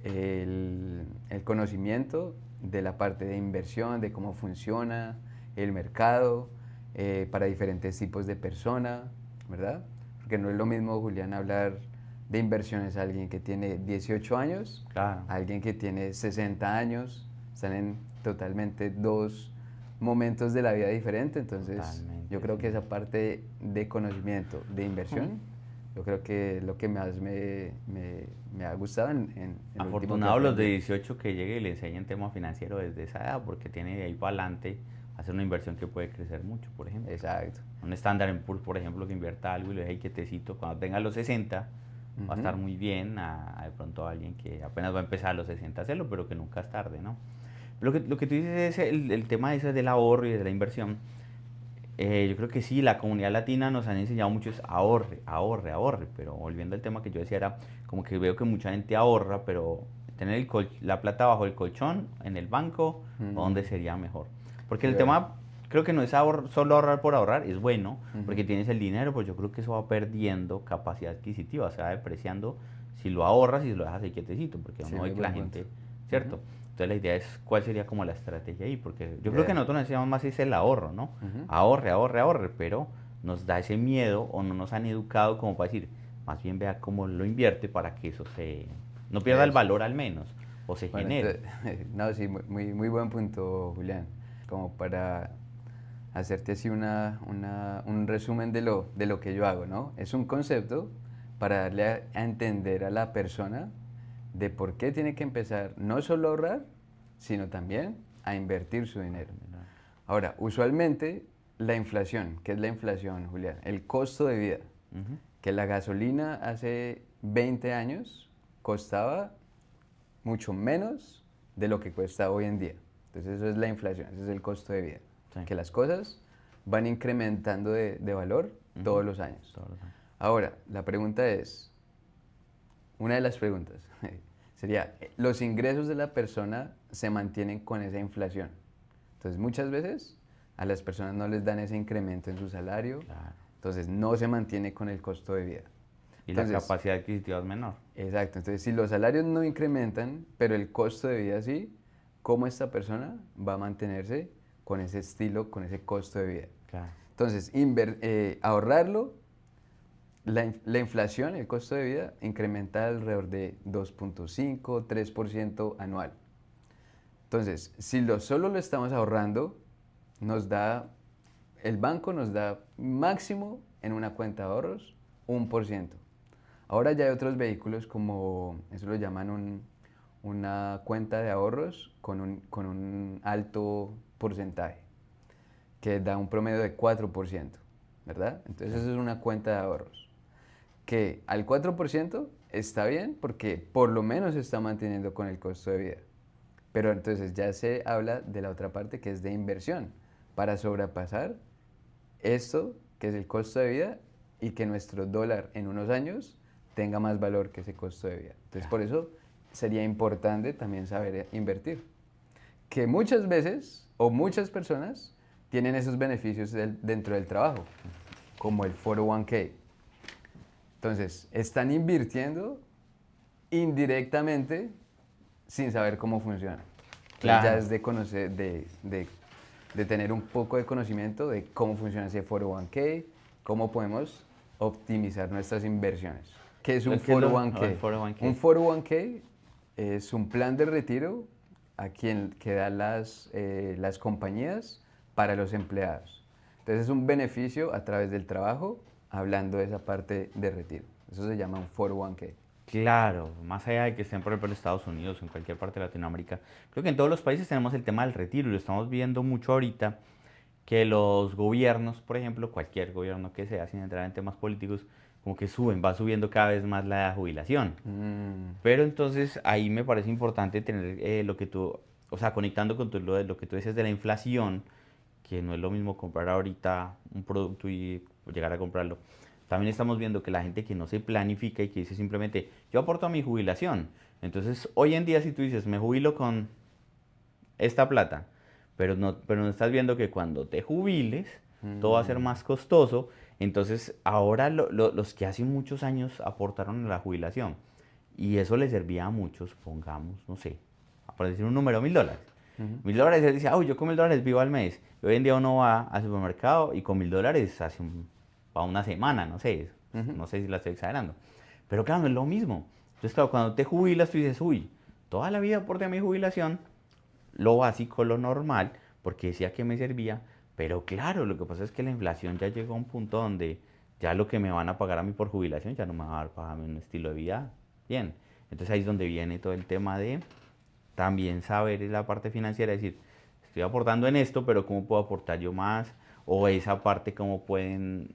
el conocimiento de la parte de inversión, de cómo funciona el mercado, para diferentes tipos de persona, ¿verdad? Porque no es lo mismo, Julián, hablar de inversiones a alguien que tiene 18 años, Claro. a alguien que tiene 60 años, están en totalmente dos momentos de la vida diferentes, entonces yo Totalmente, creo sí. que esa parte de conocimiento, de inversión, yo creo que es lo que más me ha gustado en lo último que he Afortunados los de aprendido. 18 que llegue y le enseñen tema financiero desde esa edad, porque tiene de ahí para adelante hacer una inversión que puede crecer mucho, por ejemplo. Exacto. Un estándar en Poor's, por ejemplo, que invierta algo y le deje quietecito, cuando tenga los 60, va a Ujú. estar muy bien a de pronto alguien que apenas va a empezar a los 60 a hacerlo, pero que nunca es tarde, ¿no? Lo que tú dices es el tema ese del ahorro y de la inversión. Yo creo que sí, la comunidad latina nos han enseñado mucho es ahorre, ahorre, ahorre, pero volviendo al tema que yo decía era como que veo que mucha gente ahorra, pero tener la plata bajo el colchón, en el banco, ¿o dónde Mm, sería mejor? Porque sí, el verdad. tema creo que no es solo ahorrar por ahorrar, es bueno, Ujú. porque tienes el dinero, pues yo creo que eso va perdiendo capacidad adquisitiva, se va depreciando si lo ahorras y si lo dejas ahí quietecito, porque Sí, uno muy ve que la buen punto. gente, Ujú. ¿cierto? Entonces la idea es cuál sería como la estrategia ahí, porque yo creo que Vea. nosotros necesitamos más es el ahorro, ¿no? Ujú. Ahorre, ahorre, ahorre, pero nos da ese miedo o no nos han educado como para decir, más bien vea cómo lo invierte para que eso no pierda el Eso. valor al menos, o se Bueno, genere. entonces, no, sí, muy buen punto, Julián. Como para hacerte así un resumen de lo que yo hago, ¿no? Es un concepto para darle a entender a la persona de por qué tiene que empezar no solo a ahorrar, sino también a invertir su dinero. Ahora, usualmente la inflación, ¿qué es la inflación, Julián? El costo de vida. Ujú. Que la gasolina hace 20 años costaba mucho menos de lo que cuesta hoy en día. Entonces eso es la inflación, ese es el costo de vida. Sí. Que las cosas van incrementando de valor Ujú. todos los años. Todos los años. Ahora, la pregunta es, una de las preguntas sería, ¿los ingresos de la persona se mantienen con esa inflación? Entonces muchas veces a las personas no les dan ese incremento en su salario, Claro. entonces no se mantiene con el costo de vida. Y la Entonces, capacidad adquisitiva es menor. exacto, entonces si los salarios no incrementan, pero el costo de vida sí, ¿cómo esta persona va a mantenerse con ese estilo, con ese costo de vida? Claro. Entonces, ahorrarlo, la inflación, el costo de vida, incrementa alrededor de 2,5-3% anual. Entonces, si solo lo estamos ahorrando, nos da, el banco nos da máximo en una cuenta de ahorros 1%. Ahora ya hay otros vehículos como, eso lo llaman una cuenta de ahorros con un alto porcentaje, que da un promedio de 4%, ¿verdad? Entonces Sí. eso es una cuenta de ahorros, que al 4% está bien porque por lo menos se está manteniendo con el costo de vida. Pero entonces ya se habla de la otra parte que es de inversión, para sobrepasar esto que es el costo de vida y que nuestro dólar en unos años tenga más valor que ese costo de vida. Entonces por Claro. eso sería importante también saber invertir. Que muchas veces o muchas personas tienen esos beneficios dentro del trabajo, como el 401k. Entonces, están invirtiendo indirectamente sin saber cómo funciona. Entonces ya Claro. es de conocer, de tener un poco de conocimiento de cómo funciona ese 401k, cómo podemos optimizar nuestras inversiones. ¿Qué es un ¿Qué es lo, 401k? el 401k? Un 401k es un plan de retiro que dan las compañías para los empleados. Entonces es un beneficio a través del trabajo, hablando de esa parte de retiro. Eso se llama un 401k. Claro, más allá de que estén por ejemplo en Estados Unidos o en cualquier parte de Latinoamérica, creo que en todos los países tenemos el tema del retiro y lo estamos viendo mucho ahorita, que los gobiernos, por ejemplo, cualquier gobierno que sea, sin entrar en temas políticos, como que va subiendo cada vez más la jubilación. Mm, Pero entonces ahí me parece importante tener lo que tú, o sea, conectando con lo que tú dices de la inflación, que no es lo mismo comprar ahorita un producto y llegar a comprarlo. También estamos viendo que la gente que no se planifica y que dice simplemente, yo aporto a mi jubilación. Entonces, hoy en día si tú dices, me jubilo con esta plata, pero no estás viendo que cuando te jubiles, todo va a ser mm, más costoso. Entonces, ahora los que hace muchos años aportaron a la jubilación y eso le servía a muchos, pongamos, no sé, por decir un número, $1000. ujú, $1000, él dice, uy, yo con $1000 vivo al mes. Y hoy en día uno va al supermercado y con $1000 para una semana, no sé, ujú. no sé si la estoy exagerando. Pero claro, no es lo mismo. Entonces, claro, cuando te jubilas, tú dices, uy, toda la vida aporté a mi jubilación, lo básico, lo normal, porque decía que me servía, pero claro, lo que pasa es que la inflación ya llegó a un punto donde ya lo que me van a pagar a mí por jubilación ya no me va a dar para un estilo de vida bien. Entonces ahí es donde viene todo el tema de también saber la parte financiera, decir, estoy aportando en esto, pero ¿cómo puedo aportar yo más? O esa parte, ¿cómo pueden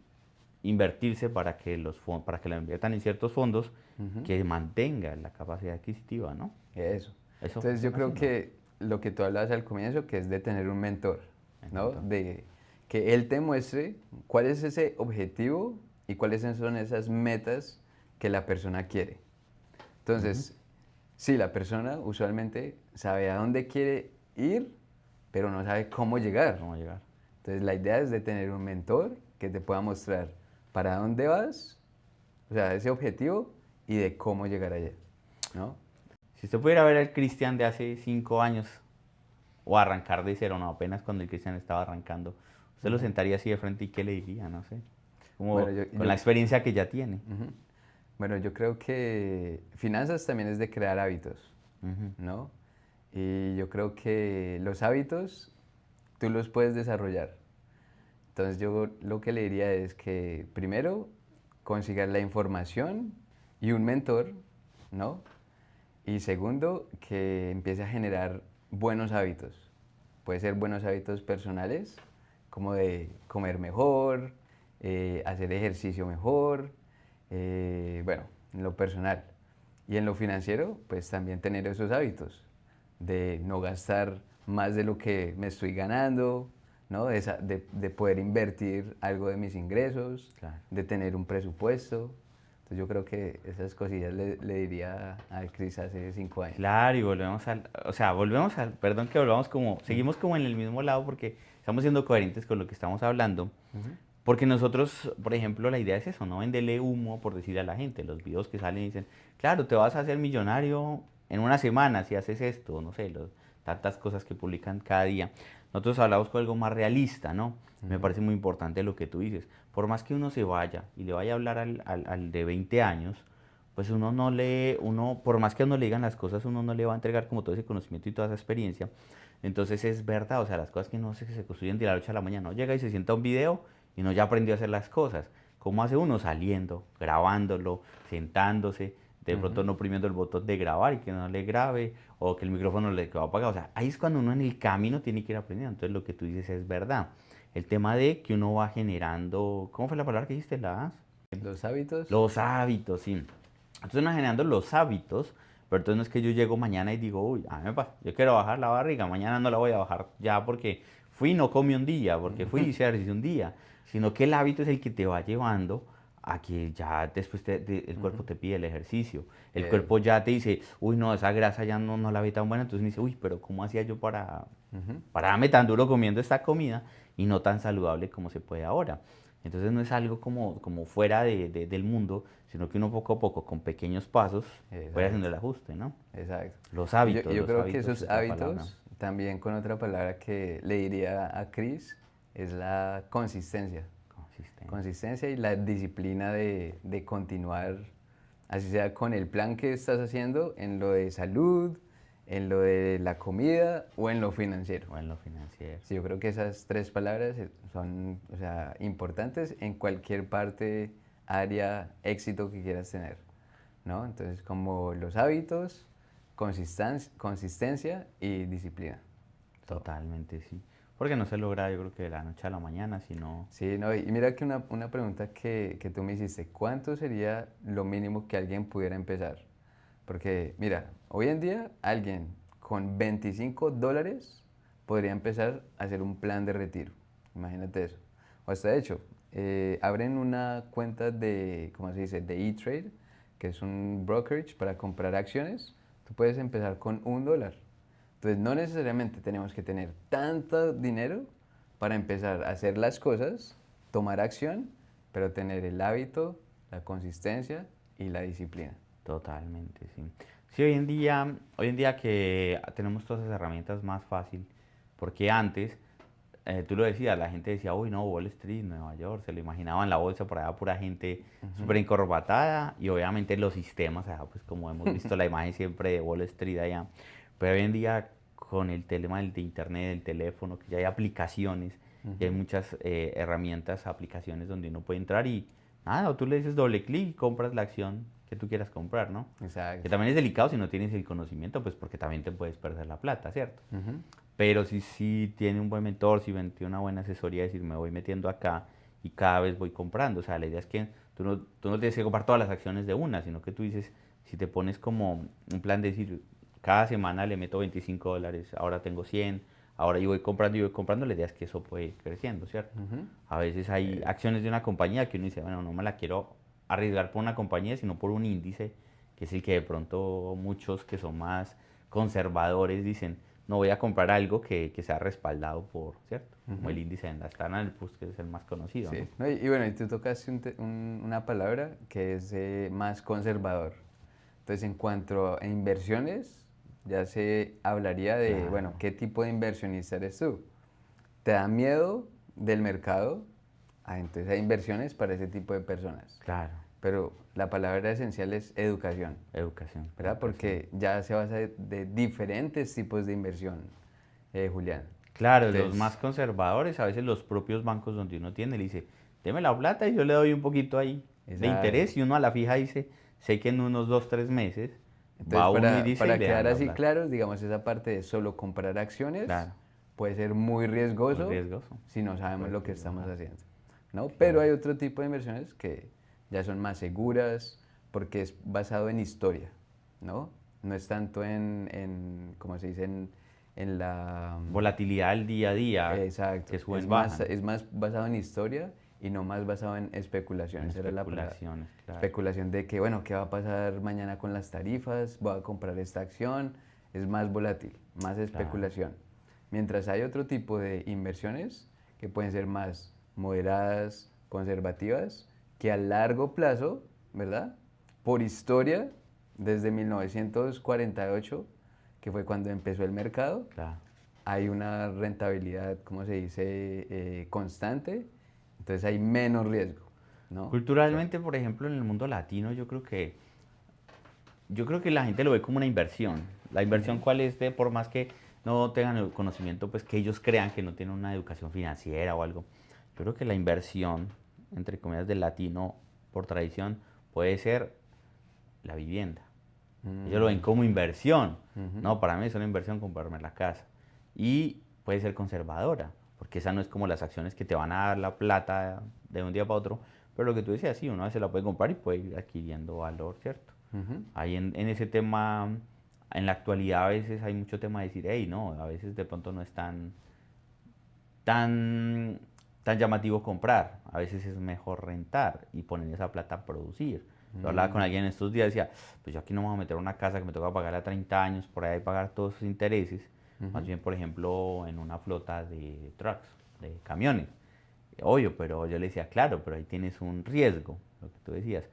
invertirse para que para que la inviertan en ciertos fondos Ujú. que mantengan la capacidad adquisitiva, ¿no? Eso. Eso Entonces yo funciona creo así, ¿no? que lo que tú hablabas al comienzo, que es de tener un mentor, Me ¿no? encantó. De que él te muestre cuál es ese objetivo y cuáles son esas metas que la persona quiere. Ujú. Entonces, sí, la persona usualmente sabe a dónde quiere ir, pero no sabe cómo llegar. ¿Cómo llegar? Entonces, la idea es de tener un mentor que te pueda mostrar para dónde vas, o sea, ese objetivo y de cómo llegar allá, ¿no? Si usted pudiera ver al Cristian de hace 5 años o arrancar de cero, no, apenas cuando el Cristian estaba arrancando, usted lo Ujú. sentaría así de frente y ¿qué le diría? No sé. Bueno, Como con la experiencia que ya tiene. ujú. Bueno, yo creo que finanzas también es de crear hábitos, Ujú. ¿no? Y yo creo que los hábitos tú los puedes desarrollar. Entonces yo lo que le diría es que primero consigas la información y un mentor, ¿no? Y segundo, que empiece a generar buenos hábitos. Puede ser buenos hábitos personales, como de comer mejor, hacer ejercicio mejor, bueno, en lo personal. Y en lo financiero, pues también tener esos hábitos de no gastar más de lo que me estoy ganando, ¿no? De poder invertir algo de mis ingresos, Claro. de tener un presupuesto. Entonces yo creo que esas cosillas le diría a Cris hace 5 años. Claro, y volvemos o sea, volvemos al, perdón que volvamos como, Ujú, seguimos como en el mismo lado porque estamos siendo coherentes con lo que estamos hablando. ujú, Porque nosotros, por ejemplo, la idea es eso, no venderle humo por decirle a la gente. Los videos que salen y dicen, claro, te vas a hacer millonario en una semana si haces esto, no sé, tantas cosas que publican cada día. Nosotros hablamos con algo más realista, ¿no? Me ujú, parece muy importante lo que tú dices. Por más que uno se vaya y le vaya a hablar al de 20 años, pues uno no le, uno, por más que a uno le digan las cosas, uno no le va a entregar como todo ese conocimiento y toda esa experiencia. Entonces es verdad, o sea, las cosas que no se construyen de la noche a la mañana. No llega y se sienta a un video y no ya aprendió a hacer las cosas. ¿Cómo hace uno? Saliendo, grabándolo, sentándose. de pronto no oprimiendo el botón de grabar y que no le grabe, o que el micrófono le quedó apagado. O sea, ahí es cuando uno en el camino tiene que ir aprendiendo. Entonces lo que tú dices es verdad. El tema de que uno va generando, ¿cómo fue la palabra que dijiste? Los hábitos, Los hábitos, sí. Entonces uno va generando los hábitos, pero entonces no es que yo llego mañana y digo, uy, a mí me pasa, yo quiero bajar la barriga, mañana no la voy a bajar ya porque fui y no comí un día, porque fui y hice ejercicio un día, sino que el hábito es el que te va llevando a que ya después el cuerpo te pide el ejercicio. El eh, cuerpo ya te dice, uy, no, esa grasa ya no la vi tan buena, entonces me dice, uy, pero ¿cómo hacía yo para darme tan duro comiendo esta comida y no tan saludable como se puede ahora? Entonces no es algo como fuera del mundo, sino que uno poco a poco, con pequeños pasos, puede haciendo exacto, el ajuste, ¿no? exacto. Los Yo creo que hábitos esos es la palabra. hábitos, también con otra palabra que le diría a Chris, es la consistencia. Consistencia. Consistencia y la disciplina de continuar, así sea con el plan que estás haciendo, en lo de salud, en lo de la comida o en lo financiero. O en lo financiero. Sí, yo creo que esas tres palabras son, o sea, importantes en cualquier parte, área, éxito que quieras tener, ¿no? Entonces, como los hábitos, consistencia y disciplina. Todo. Totalmente, sí. Porque no se logra, yo creo que de la noche a la mañana, sino Sí, no, y mira que una pregunta que tú me hiciste, ¿cuánto sería lo mínimo que alguien pudiera empezar? Porque, mira, hoy en día alguien con $25 podría empezar a hacer un plan de retiro. Imagínate eso. O hasta de hecho, abren una cuenta de, ¿cómo se dice? De E-Trade, que es un brokerage para comprar acciones. Tú puedes empezar con $1. Entonces, no necesariamente tenemos que tener tanto dinero para empezar a hacer las cosas, tomar acción, pero tener el hábito, la consistencia y la disciplina. totalmente, sí. Sí, hoy en día que tenemos todas esas herramientas más fácil, porque antes, tú lo decías, la gente decía, uy, no, Wall Street, Nueva York, se lo imaginaban la bolsa por allá, pura gente súper encorbatada, y obviamente los sistemas, allá, pues como hemos visto la imagen siempre de Wall Street allá, pero hoy en día con el tema de internet, del teléfono, que ya hay aplicaciones, y hay muchas herramientas, aplicaciones donde uno puede entrar y nada, o tú le dices doble clic y compras la acción que tú quieras comprar, ¿no? Que Exacto. también es delicado si no tienes el conocimiento, pues porque también te puedes perder la plata, ¿cierto? Ujú. Pero si tiene un buen mentor, si tiene una buena asesoría, decir, me voy metiendo acá y cada vez voy comprando. O sea, la idea es que tú no tienes que comprar todas las acciones de una, sino que tú dices, si te pones como un plan de decir, cada semana le meto $25, ahora tengo 100, ahora yo voy comprando y voy comprando, la idea es que eso puede ir creciendo, ¿cierto? Ujú. A veces hay acciones de una compañía que uno dice, bueno, no me la quiero arriesgar por una compañía, sino por un índice, que es el que de pronto muchos que son más conservadores dicen, no voy a comprar algo que sea respaldado por, ¿cierto? Como el Ujú. índice de Standard Poor's, que es el más conocido, ¿no? Sí. No, y bueno, y tú tocaste una palabra que es más conservador. Entonces, en cuanto a inversiones, ya se hablaría de, bueno, Claro, ¿qué tipo de inversionista eres tú? ¿Te da miedo del mercado? Ah, entonces hay inversiones para ese tipo de personas. claro. Pero la palabra esencial es educación, Educación, ¿verdad? educación. Porque ya se basa de diferentes tipos de inversión, Julián. Claro, los más Entonces, conservadores, a veces los propios bancos donde uno tiene, le dice, deme la plata y yo le doy un poquito ahí de esa, interés y uno a la fija dice, sé que en unos 2, 3 meses entonces va uno y dice y para le quedar dan la así plata. claros, digamos, esa parte de solo comprar acciones Claro, puede ser muy muy riesgoso riesgoso. si no Se sabemos puede lo que estamos equivocar. haciendo, ¿no? Pero Claro, hay otro tipo de inversiones que ya son más seguras porque es basado en historia, ¿no? No es tanto ¿cómo se dice? En la... volatilidad al día a día, Exacto, que suben, bajan, es más basado en historia y no más basado en especulación, en esa era la palabra. especulaciones, claro, Especulación de que, bueno, ¿qué va a pasar mañana con las tarifas? Voy a comprar esta acción, es más volátil, más claro, especulación. Mientras hay otro tipo de inversiones que pueden ser más moderadas, conservativas, que a largo plazo, ¿verdad? Por historia, desde 1948, que fue cuando empezó el mercado, claro. hay una rentabilidad, ¿cómo se dice?, constante, entonces hay menos riesgo, ¿no? Culturalmente, por ejemplo, en el mundo latino, yo creo que la gente lo ve como una inversión. La inversión, Ujú. ¿cuál es? De por más que no tengan el conocimiento, pues que ellos crean que no tienen una educación financiera o algo. Yo creo que la inversión, entre comillas, del latino por tradición, puede ser la vivienda. Ellos lo ven Mm, como inversión. ujú, No, para mí es una inversión comprarme la casa. Y puede ser conservadora, porque esa no es como las acciones que te van a dar la plata de un día para otro, pero lo que tú decías, sí, uno a veces la puede comprar y puede ir adquiriendo valor, ¿cierto? ujú. Ahí en ese tema, en la actualidad a veces hay mucho tema de decir, hey, no, a veces de pronto no es tan, tan llamativo comprar. A veces es mejor rentar y poner esa plata a producir. Yo hablaba con Mm, alguien estos días y decía, pues yo aquí no me voy a meter a una casa que me toca pagar a 30 años, por ahí pagar todos esos intereses. Más ujú. bien, por ejemplo, en una flota de trucks, de camiones. Obvio, pero yo le decía, claro, pero ahí tienes un riesgo, lo que tú decías.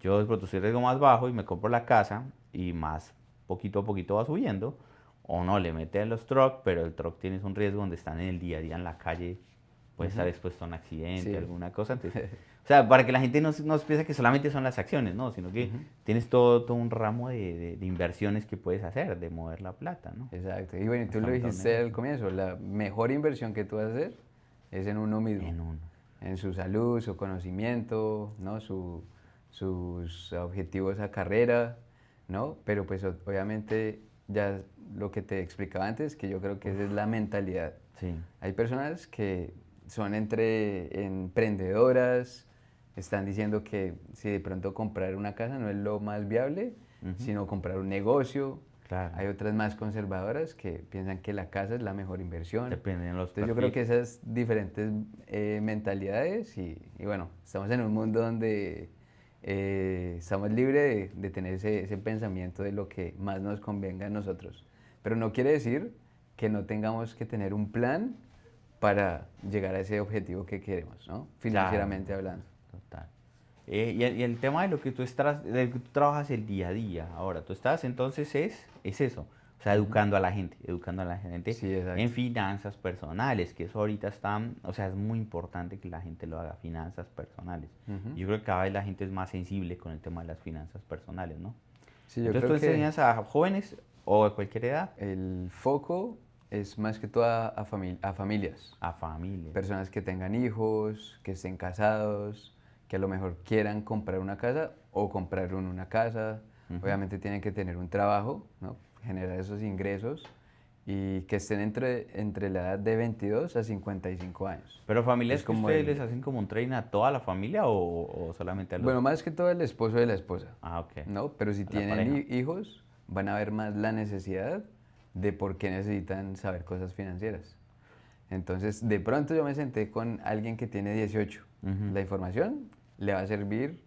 Yo de pronto soy riesgo más bajo y me compro la casa y más poquito a poquito va subiendo. O no, le mete a los trucks, pero el truck tienes un riesgo donde están en el día a día en la calle, puede estar Ujú. expuesto a un accidente, Sí. alguna cosa. Entonces, o sea, para que la gente no piense que solamente son las acciones, no, sino que Ujú. tienes todo un ramo de inversiones que puedes hacer, de mover la plata, ¿no? Exacto. Y bueno, tú Hasta lo montar un dijiste al negocio. comienzo, la mejor inversión que tú vas a hacer es en uno mismo, En uno. en su salud, su conocimiento, ¿no? Sus objetivos a carrera, ¿no? Pero pues obviamente ya lo que te explicaba antes, que yo creo que esa es la mentalidad. Sí, Hay personas que son entre emprendedoras, están diciendo que si de pronto comprar una casa no es lo más viable, ujú, sino comprar un negocio. claro. Hay otras más conservadoras que piensan que la casa es la mejor inversión. Depende de los Entonces yo creo que perfiles. esas diferentes mentalidades y bueno, estamos en un mundo donde estamos libres de tener ese pensamiento de lo que más nos convenga a nosotros. Pero no quiere decir que no tengamos que tener un plan para llegar a ese objetivo que queremos, ¿no? Claro, Financieramente hablando. total. Y el tema de lo que de que tú trabajas el día a día, ahora, tú estás entonces es eso, o sea, Ujú. educando a la gente Sí, en exacto. finanzas personales, que eso ahorita está, o sea, es muy importante que la gente lo haga, finanzas personales. Ujú. Yo creo que cada vez la gente es más sensible con el tema de las finanzas personales, ¿no? Sí, yo Entonces tú creo que enseñas a jóvenes o de cualquier edad, el foco es más que todo a familias, a familias. personas que tengan hijos, que estén casados, que a lo mejor quieran comprar una casa o comprar una casa. Ujú. Obviamente tienen que tener un trabajo, ¿no? Generar esos ingresos y que estén entre la edad de 22 a 55 años. Pero Es familias que como ustedes les el, hacen como un training a toda la familia o solamente a los, bueno, más que todo el esposo de la esposa, ok, ¿no? Pero si a la tienen pareja. hijos, van a ver más la necesidad de por qué necesitan saber cosas financieras. Entonces, de pronto yo me senté con alguien que tiene 18. Ujú, La información le va a servir,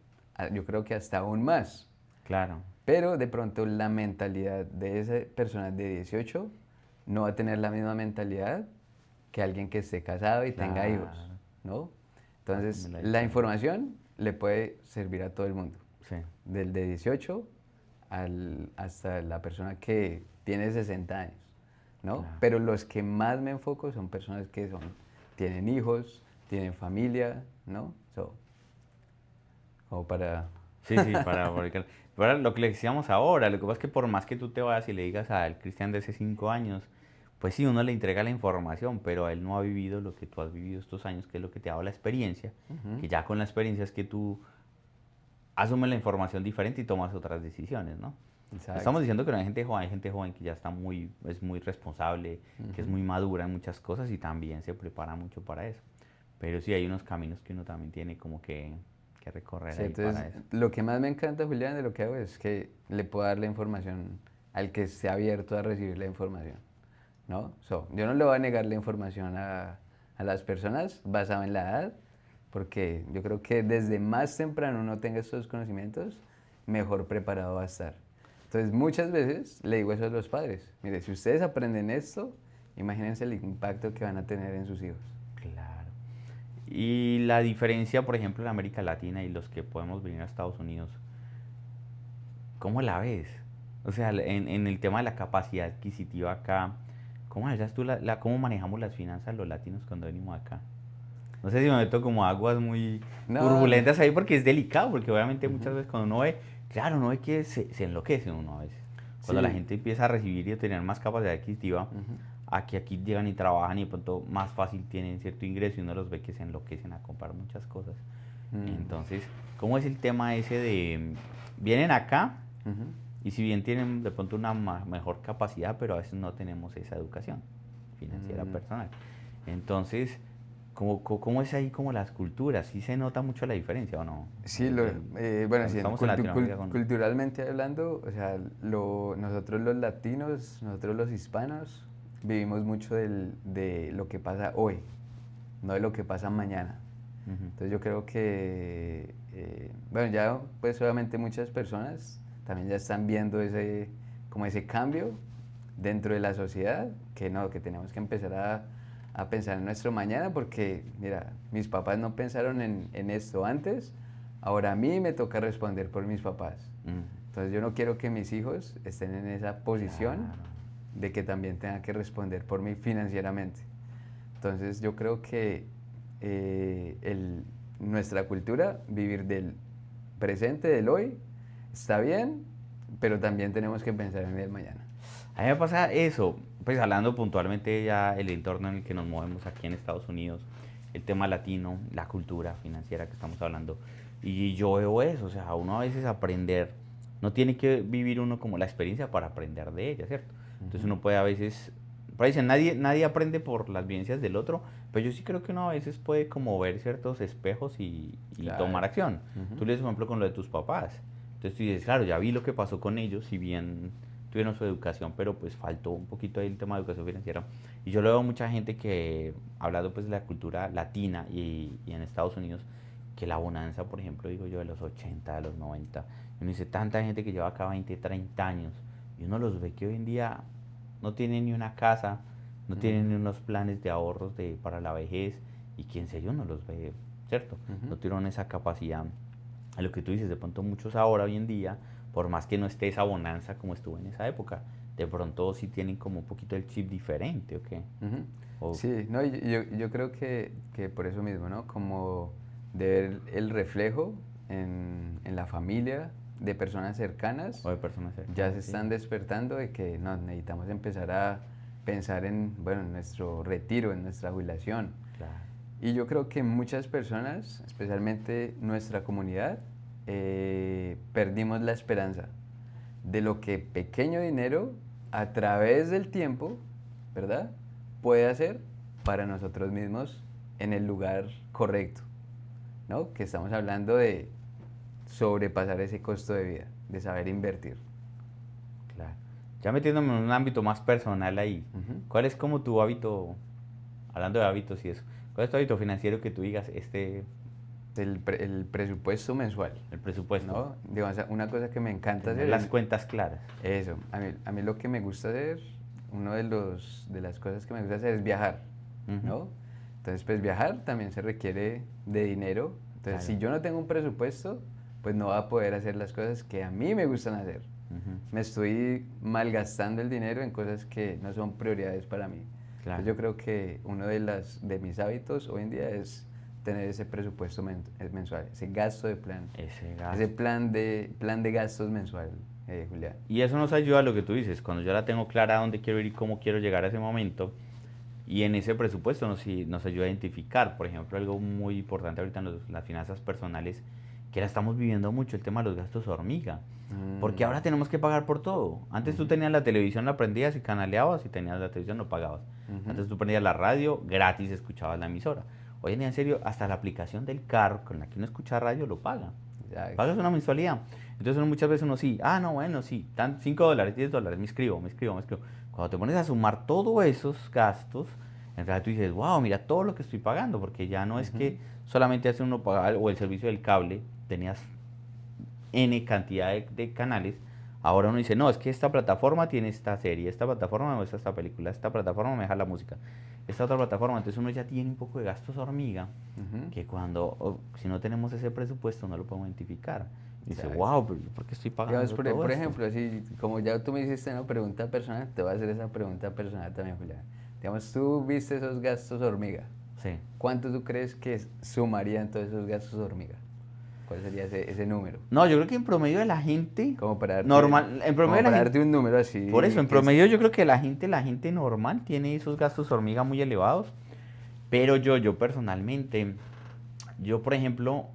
yo creo que hasta aún más. claro, Pero de pronto la mentalidad de esa persona de 18 no va a tener la misma mentalidad que alguien que esté casado y tenga hijos, claro. ¿no? Va a cambiar Entonces, la la dinámica. información le puede servir a todo el mundo, Sí, del de 18 hasta la persona que tiene 60 años, ¿no? claro. Pero los que más me enfoco son personas que tienen hijos, tienen familia, ¿no? Como para... Sí, sí, para lo que le decíamos ahora, lo que pasa es que por más que tú te vayas y le digas al Cristian de hace 5 años, pues sí, uno le entrega la información, pero él no ha vivido lo que tú has vivido estos años, que es lo que te ha dado la experiencia, Ujú. que ya con la experiencia es que tú asumes la información diferente y tomas otras decisiones, ¿no? No Exacto. estamos diciendo que no hay gente joven que ya está es muy responsable, que es Ujú. muy madura en muchas cosas y también se prepara mucho para eso. Pero sí hay unos caminos que uno también tiene como que recorrer Sí, ahí para entonces eso. lo que más me encanta, Julián, de lo que hago es que le puedo dar la información al que esté abierto a recibir la información, ¿no? Yo no le voy a negar la información a las personas basado en la edad, porque yo creo que desde más temprano uno tenga estos conocimientos, mejor preparado va a estar. Entonces muchas veces le digo eso a los padres, mire, si ustedes aprenden esto, imagínense el impacto que van a tener en sus hijos. Claro. Y la diferencia, por ejemplo, en América Latina y los que podemos venir a Estados Unidos, ¿cómo la ves? O sea, en el tema de la capacidad adquisitiva acá, ¿cómo hallas tú cómo manejamos las finanzas los latinos cuando venimos acá? No sé si me meto como aguas muy No, no. turbulentas ahí porque es delicado, porque obviamente muchas Ujú. veces cuando uno ve, claro, uno ve que se enloquece uno a veces. Cuando la Sí. gente empieza a recibir y a tener más capacidad adquisitiva, Ujú. aquí llegan y trabajan y de pronto más fácil tienen cierto ingreso y uno los ve que se enloquecen a comprar muchas cosas. Mm. Entonces, ¿cómo es el tema ese de, vienen acá Ujú. Y si bien tienen de pronto una mejor capacidad, pero a veces no tenemos esa educación financiera Mm, personal. Entonces, ¿cómo es ahí como las culturas? ¿Sí se nota mucho la diferencia o no? Sí, bueno, Cuando sí, estamos en Latinoamérica con... culturalmente hablando, o sea, nosotros los latinos, nosotros los hispanos, vivimos mucho de lo que pasa hoy, no de lo que pasa mañana. Ujú. Entonces yo creo que, bueno, ya pues obviamente muchas personas también ya están viendo como ese cambio dentro de la sociedad, que no, que tenemos que empezar a pensar en nuestro mañana, porque mira, mis papás no pensaron en esto antes, ahora a mí me toca responder por mis papás. Mm, Entonces yo no quiero que mis hijos estén en esa posición claro. de que también tengan que responder por mí financieramente. Entonces yo creo que nuestra cultura, vivir del presente, del hoy, está bien, pero también tenemos que pensar en el mañana. A mí me pasa eso, pues hablando puntualmente ya el entorno en el que nos movemos aquí en Estados Unidos, el tema latino, la cultura financiera que estamos hablando, y yo veo eso, o sea, uno a veces aprender, no tiene que vivir uno como la experiencia para aprender de ella, ¿cierto? Entonces Ujú. uno puede a veces, por ahí dicen, nadie aprende por las vivencias del otro, pero yo sí creo que uno a veces puede como ver ciertos espejos y tomar Claro. acción. Ujú. Tú le das un ejemplo con lo de tus papás, entonces tú dices, claro, ya vi lo que pasó con ellos, si bien tuvieron su educación, pero pues faltó un poquito ahí el tema de educación financiera. Y yo le veo mucha gente que, hablando pues de la cultura latina y en Estados Unidos, que la bonanza, por ejemplo, digo yo, de los 80 de los 90 y uno dice, tanta gente que lleva acá 20 30 años, y uno los ve que hoy en día no tienen ni una casa, no tienen Ujú. ni unos planes de ahorros para la vejez, y que en serio no los ve, ¿cierto? Ujú. No tienen esa capacidad. A lo que tú dices, de pronto muchos ahora, hoy en día, por más que no esté esa bonanza como estuvo en esa época, de pronto sí tienen como un poquito el chip diferente, ¿o qué? Ujú. O, Sí, no, y yo creo que por eso mismo, ¿no? Como de ver el reflejo en la familia de personas cercanas, o de personas ya cercanas, se sí. están despertando de que no, necesitamos empezar a pensar en, bueno, en nuestro retiro, en nuestra jubilación. Claro. Y yo creo que muchas personas, especialmente nuestra comunidad, perdimos la esperanza de lo que pequeño dinero a través del tiempo, ¿verdad? Puede hacer para nosotros mismos en el lugar correcto, ¿no? Que estamos hablando de sobrepasar ese costo de vida, de saber invertir. Claro. Ya metiéndome en un ámbito más personal ahí, Ujú. ¿cuál es como tu hábito, hablando de hábitos y eso, cuál es tu hábito financiero que tú digas, El presupuesto mensual, el presupuesto, ¿no? Digamos, una cosa que me encanta tener hacer las es cuentas claras? eso. A mí lo que me gusta hacer, uno de las cosas que me gusta hacer es viajar, Ujú. ¿no? Entonces, pues viajar también se requiere de dinero. Entonces, Claro. si yo no tengo un presupuesto, pues no voy a poder hacer las cosas que a mí me gustan hacer. Ujú. Me estoy malgastando el dinero en cosas que no son prioridades para mí. Entonces, Claro. yo creo que uno de mis hábitos hoy en día es tener ese presupuesto mensual, ese gasto de plan, Ese ese gasto. plan de gastos mensual, Julián. Y eso nos ayuda a lo que tú dices, cuando yo la tengo clara dónde quiero ir y cómo quiero llegar a ese momento, y en ese presupuesto nos ayuda a identificar, por ejemplo, algo muy importante ahorita en las finanzas personales, que la estamos viviendo mucho, el tema de los gastos hormiga. Porque Mm, ahora tenemos que pagar por todo. Antes tú ujú, tenías la televisión, la prendías y canaleabas, y tenías la televisión, no pagabas. ujú. Antes tú prendías la radio, gratis escuchabas la emisora. Hoy en día, en serio, hasta la aplicación del carro con la que uno escucha radio lo paga. Ya, Pagas una mensualidad. Entonces muchas veces uno sí, no, bueno, sí, $5, $10, me inscribo. Cuando te pones a sumar todos esos gastos, en realidad tú dices, wow, mira todo lo que estoy pagando, porque ya no es ujú. que solamente hace uno pagar o el servicio del cable, tenías N cantidad de canales. Ahora uno dice, no, es que esta plataforma tiene esta serie, esta plataforma me muestra esta película, esta plataforma me deja la música, esta otra plataforma, entonces uno ya tiene un poco de gastos hormiga, Ujú. que si no tenemos ese presupuesto no lo podemos identificar. Dice, Exacto. wow, pero ¿por qué estoy Digamos, pagando todo por esto? ejemplo, así como ya tú me hiciste una pregunta personal, te voy a hacer esa pregunta personal también, Julián. Digamos, tú viste esos gastos hormiga. Sí. ¿Cuánto tú crees que sumarían todos esos gastos hormiga? ¿Cuál sería ese número? No, yo creo que en promedio de la gente Como para darte, normal, en promedio como de la para gente, darte un número por eso, así en que es... promedio yo creo que la gente normal tiene esos gastos hormiga muy elevados, pero yo personalmente, yo por ejemplo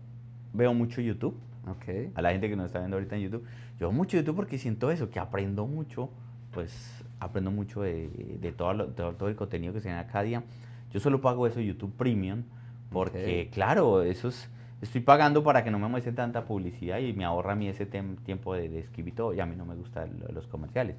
veo mucho YouTube. Ok. A la gente que nos está viendo ahorita en YouTube, Yo veo mucho YouTube porque siento eso, que aprendo mucho, pues aprendo mucho de todo el contenido que se da cada día. Yo solo pago eso YouTube Premium Ok. porque, claro, estoy pagando para que no me muestre tanta publicidad y me ahorra a mí ese tiempo de escribir y todo, y a mí no me gustan los comerciales.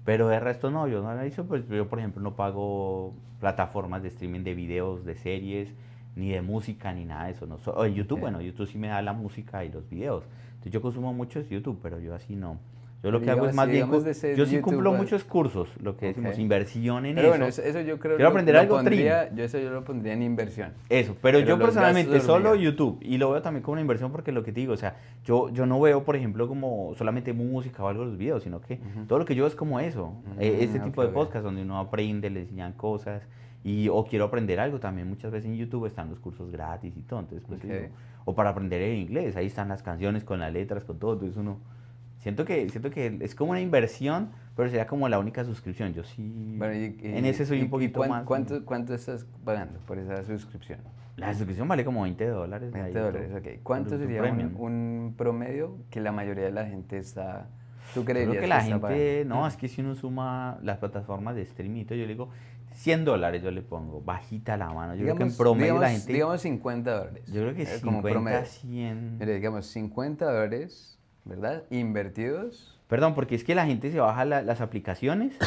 Pero de resto no, yo no lo hice, pues yo por ejemplo no pago plataformas de streaming de videos, de series, ni de música, ni nada de eso. No, o en YouTube, Ok. bueno, YouTube sí me da la música y los videos. Entonces yo consumo mucho es YouTube, pero yo así no. Yo lo Pero que hago es digamos, más bien, digamos de ese yo sí YouTube, cumplo muchos cursos, lo que ok. decimos, inversión en Pero bueno, eso. eso yo creo Quiero aprender lo algo, Trin. pondría, yo lo pondría en inversión. Eso, pero Pero yo los gastos personalmente solo hormiga. YouTube y lo veo también como una inversión porque lo que te digo, o sea, yo no veo, por ejemplo, como solamente música o algo de los videos, sino que Ujú. todo lo que yo veo es como eso, este Ok, tipo de ok. podcast donde uno aprende, le enseñan cosas y o quiero aprender algo también, muchas veces en YouTube están los cursos gratis y todo, entonces pues digo, Ok. o para aprender el inglés, ahí están las canciones con las letras, con todo, entonces uno, siento que es como una inversión, pero sería como la única suscripción, yo sí, Bueno, en ese soy un poquito más. cuánto estás pagando por esa suscripción? La suscripción vale como $20 a 20 YouTube, dólares, ok. por ¿Cuánto YouTube sería Premium. un promedio que la mayoría de la gente está, tú Yo creo que creerías que la está pagando? gente, no, es que si uno suma las plataformas de streaming, y todo, yo le digo $100, yo le pongo, bajita la mano. Yo creo que en promedio la gente, Digamos $50, yo creo que como un 50, promedio. 100. Mire, digamos $50, ¿verdad? Invertidos. Perdón, porque es que la gente se baja las aplicaciones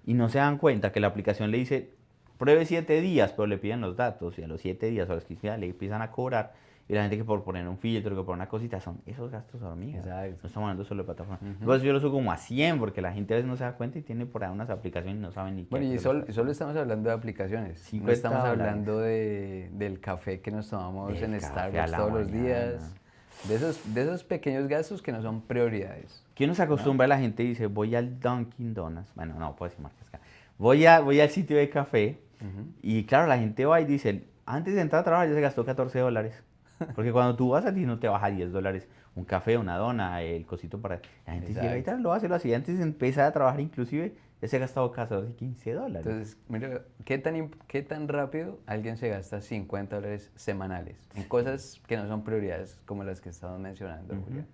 y no se dan cuenta que la aplicación le dice, pruebe 7 días, pero le piden los datos y a los 7 días o a los 15 días le empiezan a cobrar. Y la gente que por poner un filtro, que por una cosita, son esos gastos hormigas. Exacto. No estamos hablando solo de plataforma. Ujú. Entonces yo lo subo como a 100 porque la gente a veces no se da cuenta y tiene por ahí unas aplicaciones y no saben ni qué a Bueno, qué y se lo está solo haciendo. estamos hablando de aplicaciones, no estamos $50. hablando del café que nos tomamos Del en café a Starbucks la todos los mañana. días, de esos pequeños gastos que no son prioridades, ¿Quién nos ¿no? acostumbra a la gente y dice, voy al Dunkin' Donuts? Bueno, no puedo decir marcas acá. Voy al sitio de café Ujú. y claro, la gente va y dice, antes de entrar a trabajar ya se gastó $14. Porque cuando tú vas a ti no te baja $10. Un café, una dona, el cosito para... La gente llega y Exacto. tal, lo hace, lo hace. Y antes de empezar a trabajar inclusive ya se ha gastado casi $15. Entonces, mira, ¿qué tan rápido alguien se gasta $50 semanales en cosas que no son prioridades como las que estamos mencionando, Ujú. Julián?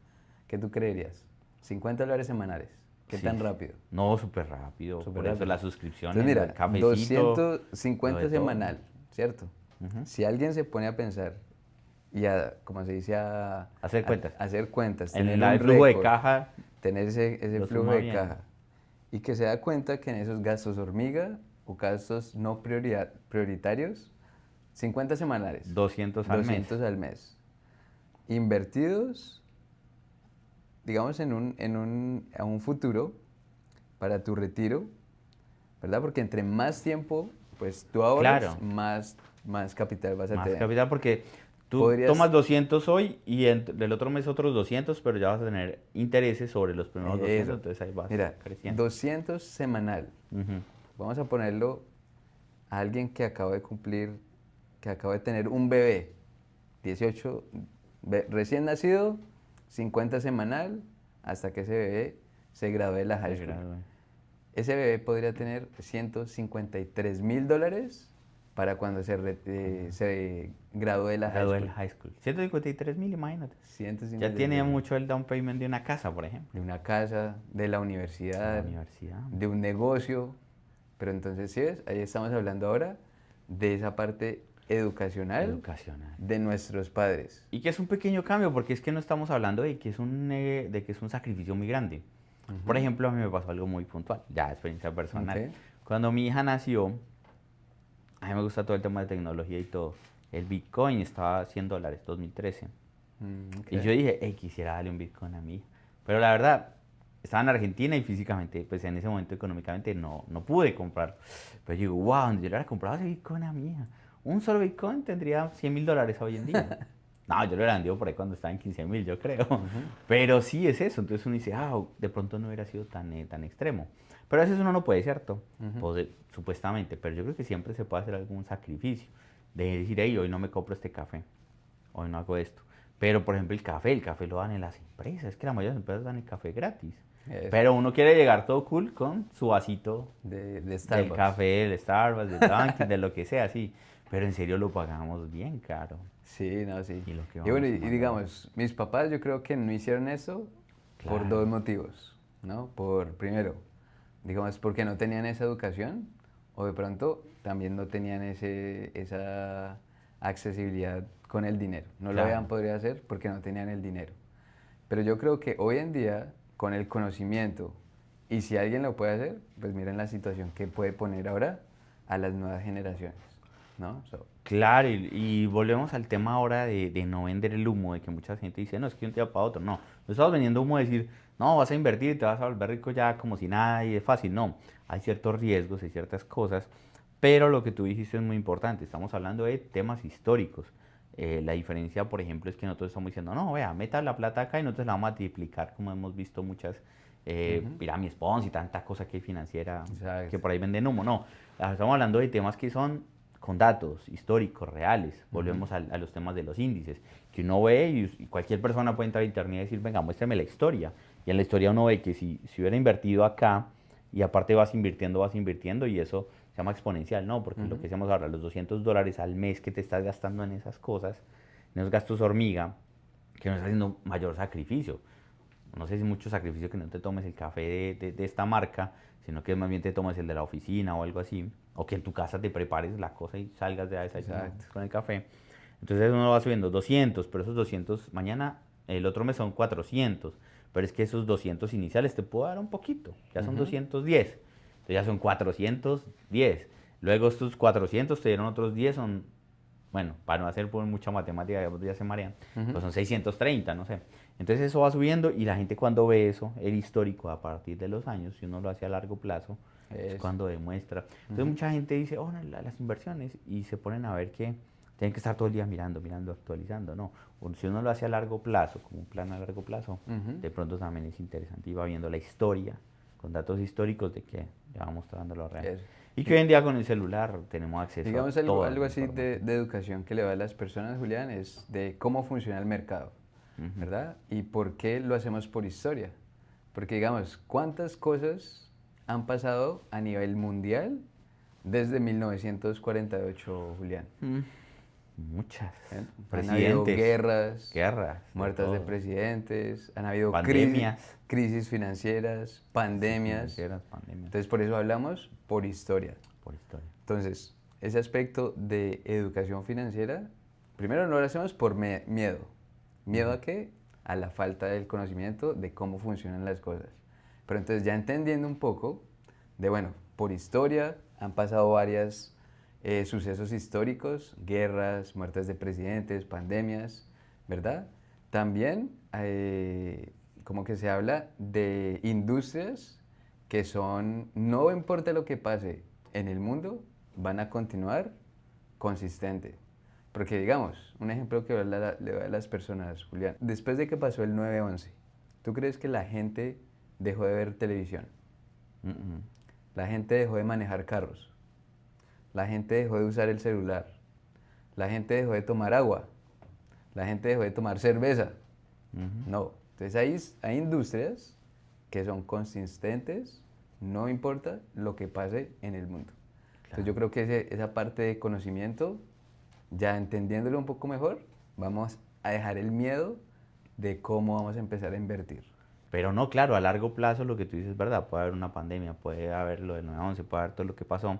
¿Qué tú creerías? $50 semanales, ¿qué Sí, tan sí. rápido? No, súper rápido. Súper Por eso rápido. las Entonces, suscripciones, lo del mira, cafecito, lo de 250 todo. semanal, ¿cierto? Ujú. Si alguien se pone a pensar y a, como se dice, Hacer cuentas. a hacer cuentas, En tener el un flujo de récord, caja tener ese lo flujo suma de bien. caja y que se da cuenta que en esos gastos hormiga o gastos no prioritarios, 50 semanales, 200 al mes. 200 al mes, invertidos, digamos, a un futuro para tu retiro, ¿verdad? Porque entre más tiempo, pues tú ahorres, Claro, más capital vas a más tener. capital porque tú tomas Podrías, 200 hoy y del otro mes otros 200, pero ya vas a tener intereses sobre los primeros 200, eso, entonces ahí vas mira, creciendo. 200 semanal. Ujú. Vamos a ponerlo a alguien que que acaba de tener un bebé, 18, recién nacido, 50 semanal, hasta que ese bebé se gradúe de la high Se school. gradúa. Ese bebé podría tener $153.000 para cuando se gradúe de la high Gradúa del school. high school. 153.000, imagínate. Ya tiene 153 mil. mucho el down payment de una casa, por ejemplo. De una casa, de la En la universidad, universidad. de un negocio. Pero entonces, ¿sí ves? Ahí estamos hablando ahora de esa parte educacional Educacional. de nuestros padres. Y que es un pequeño cambio, porque es que no estamos hablando de que es un sacrificio muy grande. Por Ujú. ejemplo, a mí me pasó algo muy puntual, ya experiencia personal. Ok. Cuando mi hija nació, a mí me gusta todo el tema de tecnología y todo. El Bitcoin estaba a $100, 2013. Ok. Y yo dije, hey, quisiera darle un Bitcoin a mi hija. Pero la verdad, estaba en Argentina y físicamente, pues en ese momento económicamente no pude comprar. Pero yo digo, wow, yo le hubiera comprado ese Bitcoin a mi hija. Un solo Bitcoin tendría $100.000 hoy en día. No, yo lo hubiera vendido por ahí cuando estaba en 15.000, yo creo. Ujú. Pero sí es eso. Entonces uno dice, de pronto no hubiera sido tan extremo. Pero a veces uno no puede, ¿cierto? Ujú. Supuestamente. Pero yo creo que siempre se puede hacer algún sacrificio. De decir, hey, hoy no me compro este café. Hoy no hago esto. Pero, por ejemplo, el café lo dan en las empresas. Es que la mayoría de las empresas dan el café gratis. Eso. Pero uno quiere llegar todo cool con su vasito De del Starbucks. café, del Starbucks, del Dunkin', de lo que sea, sí. Pero en serio lo pagamos bien caro. Sí, no, sí. Y lo que Y bueno, vamos y sumando ahora. digamos, mis papás yo creo que no hicieron eso por dos Claro, motivos, ¿no? Por, primero, digamos, porque no tenían esa educación o de pronto también no tenían esa accesibilidad con el dinero. No lo habían claro. podido hacer porque no tenían el dinero. Pero yo creo que hoy en día, con el conocimiento, y si alguien lo puede hacer, pues miren la situación que puede poner ahora a las nuevas generaciones, ¿no? Claro, y volvemos al tema ahora de no vender el humo, de que mucha gente dice, no, es que de un día para otro, no, no estamos vendiendo humo de decir, no, vas a invertir y te vas a volver rico ya como si nada y es fácil, no, hay ciertos riesgos, hay ciertas cosas, pero lo que tú dijiste es muy importante, estamos hablando de temas históricos. La diferencia, por ejemplo, es que nosotros estamos diciendo, no, vea, meta la plata acá y nosotros la vamos a multiplicar, como hemos visto muchas Ujú. pirámides Ponzi y tanta cosa que hay financiera que Exacto. por ahí venden humo, no, estamos hablando de temas que son con datos históricos, reales. Ujú. Volvemos a los temas de los índices, que uno ve y cualquier persona puede entrar a internet y decir, venga, muéstrame la historia. Y en la historia uno ve que si hubiera invertido acá y aparte vas invirtiendo y eso se llama exponencial, ¿no? Porque lo que Ujú. decíamos ahora, los $200 al mes que te estás gastando en esas cosas, en esos gastos hormiga, que no estás haciendo mayor sacrificio. No sé si mucho sacrificio que no te tomes el café de esta marca, sino que más bien te tomes el de la oficina o algo así, o que en tu casa te prepares la cosa y salgas de a desayunar Exacto. con el café. Entonces uno va subiendo 200, pero esos 200 mañana, el otro mes son 400, pero es que esos 200 iniciales te puedo dar un poquito, ya son Ujú. 210, entonces ya son 410. Luego estos 400 te dieron otros 10, son, bueno, para no hacer por mucha matemática, ya se marean, Ujú. pues son 630, no sé. Entonces eso va subiendo y la gente cuando ve eso, el histórico a partir de los años, si uno lo hace a largo plazo, es Eso. cuando demuestra. Entonces Ujú. mucha gente dice, oh, no, las inversiones y se ponen a ver que tienen que estar todo el día mirando, mirando, actualizando. No, si uno lo hace a largo plazo, como un plan a largo plazo, Ujú. de pronto también es interesante y va viendo la historia con datos históricos de que ya va mostrando lo real. Eso. Y que hoy Di- en día con el celular tenemos acceso a Digamos algo, toda algo la así información. de educación que le da a las personas, Julián, es de cómo funciona el mercado, Ujú. ¿verdad? Y por qué lo hacemos por historia. Porque digamos, ¿cuántas cosas han pasado a nivel mundial desde 1948, Julián? Mm, muchas. ¿Eh? Han habido Presidentes, guerras, guerras, de muertes de todo. presidentes, han habido Pandemias, crisis financieras, crisis pandemias. financieras, pandemias, Entonces, por eso hablamos por historia. por historia. Entonces, ese aspecto de educación financiera, primero no lo hacemos por miedo. ¿Miedo Ujú. a qué? A la falta del conocimiento de cómo funcionan las cosas. Pero entonces ya entendiendo un poco de, bueno, por historia han pasado varios sucesos históricos, guerras, muertes de presidentes, pandemias, ¿verdad? También como que se habla de industrias que son, no importa lo que pase en el mundo, van a continuar consistente. Porque digamos, un ejemplo que le doy a las personas, Julián, después de que pasó el 9/11, ¿tú crees que la gente dejó de ver televisión? Mm, mm. La gente dejó de manejar carros, la gente dejó de usar el celular, la gente dejó de tomar agua, la gente dejó de tomar cerveza. Ujú. No, entonces hay industrias que son consistentes, no importa lo que pase en el mundo. Entonces yo Claro. creo que esa parte de conocimiento, ya entendiéndolo un poco mejor, vamos a dejar el miedo de cómo vamos a empezar a invertir. Pero no, claro, a largo plazo lo que tú dices es verdad, puede haber una pandemia, puede haber lo del 9/11, puede haber todo lo que pasó,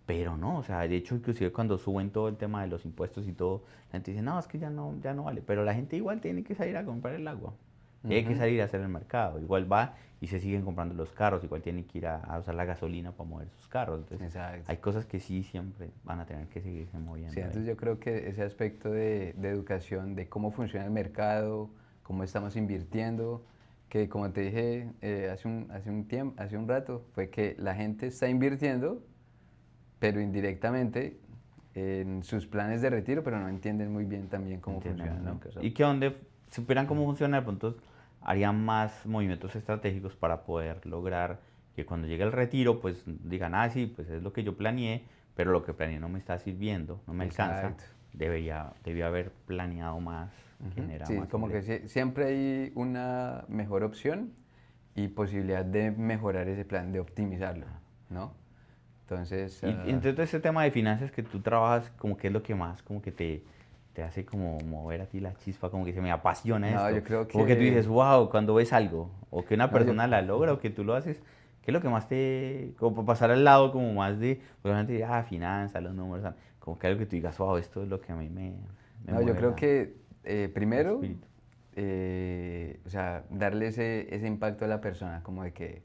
pero no, o sea, de hecho inclusive cuando suben todo el tema de los impuestos y todo, la gente dice, no, es que ya no vale, pero la gente igual tiene que salir a comprar el agua, tiene que Ujú. salir a hacer el mercado, igual va y se siguen comprando los carros, igual tiene que ir a usar la gasolina para mover sus carros, entonces Exacto. hay cosas que sí siempre van a tener que seguirse Sí, moviendo ahí. entonces yo creo que ese aspecto de educación, de cómo funciona el mercado, cómo estamos invirtiendo, que como te dije hace un rato, fue que la gente está invirtiendo, pero indirectamente en sus planes de retiro, pero no entienden muy bien también cómo Entienden funciona, muy bien ¿no? qué Y que donde supieran cómo funciona, de pronto harían más movimientos estratégicos para poder lograr que cuando llegue el retiro, pues digan, ah, sí, pues es lo que yo planeé, pero lo que planeé no me está sirviendo, no me alcanza. Exacto. Debía haber planeado más, que Ujú. genera Sí, más como que ingresos. siempre hay una mejor opción y posibilidad de mejorar ese plan, de optimizarlo, ¿no? Entonces, Y entonces ese tema de finanzas que tú trabajas, como que es lo que más, como que te te hace como mover a ti la chispa, como que se me apasiona No, esto. yo creo Como que tú dices, que, wow, cuando ves algo, o que una no, yo, persona la logra, o que tú lo haces, ¿qué es lo que más te, como para pasar al lado como más de, pues la gente dice, finanzas, los números, como que algo que tú digas, wow, esto es lo que a mí me no, yo mueve creo que el primero, espíritu. o sea, darle ese impacto a la persona, como de que,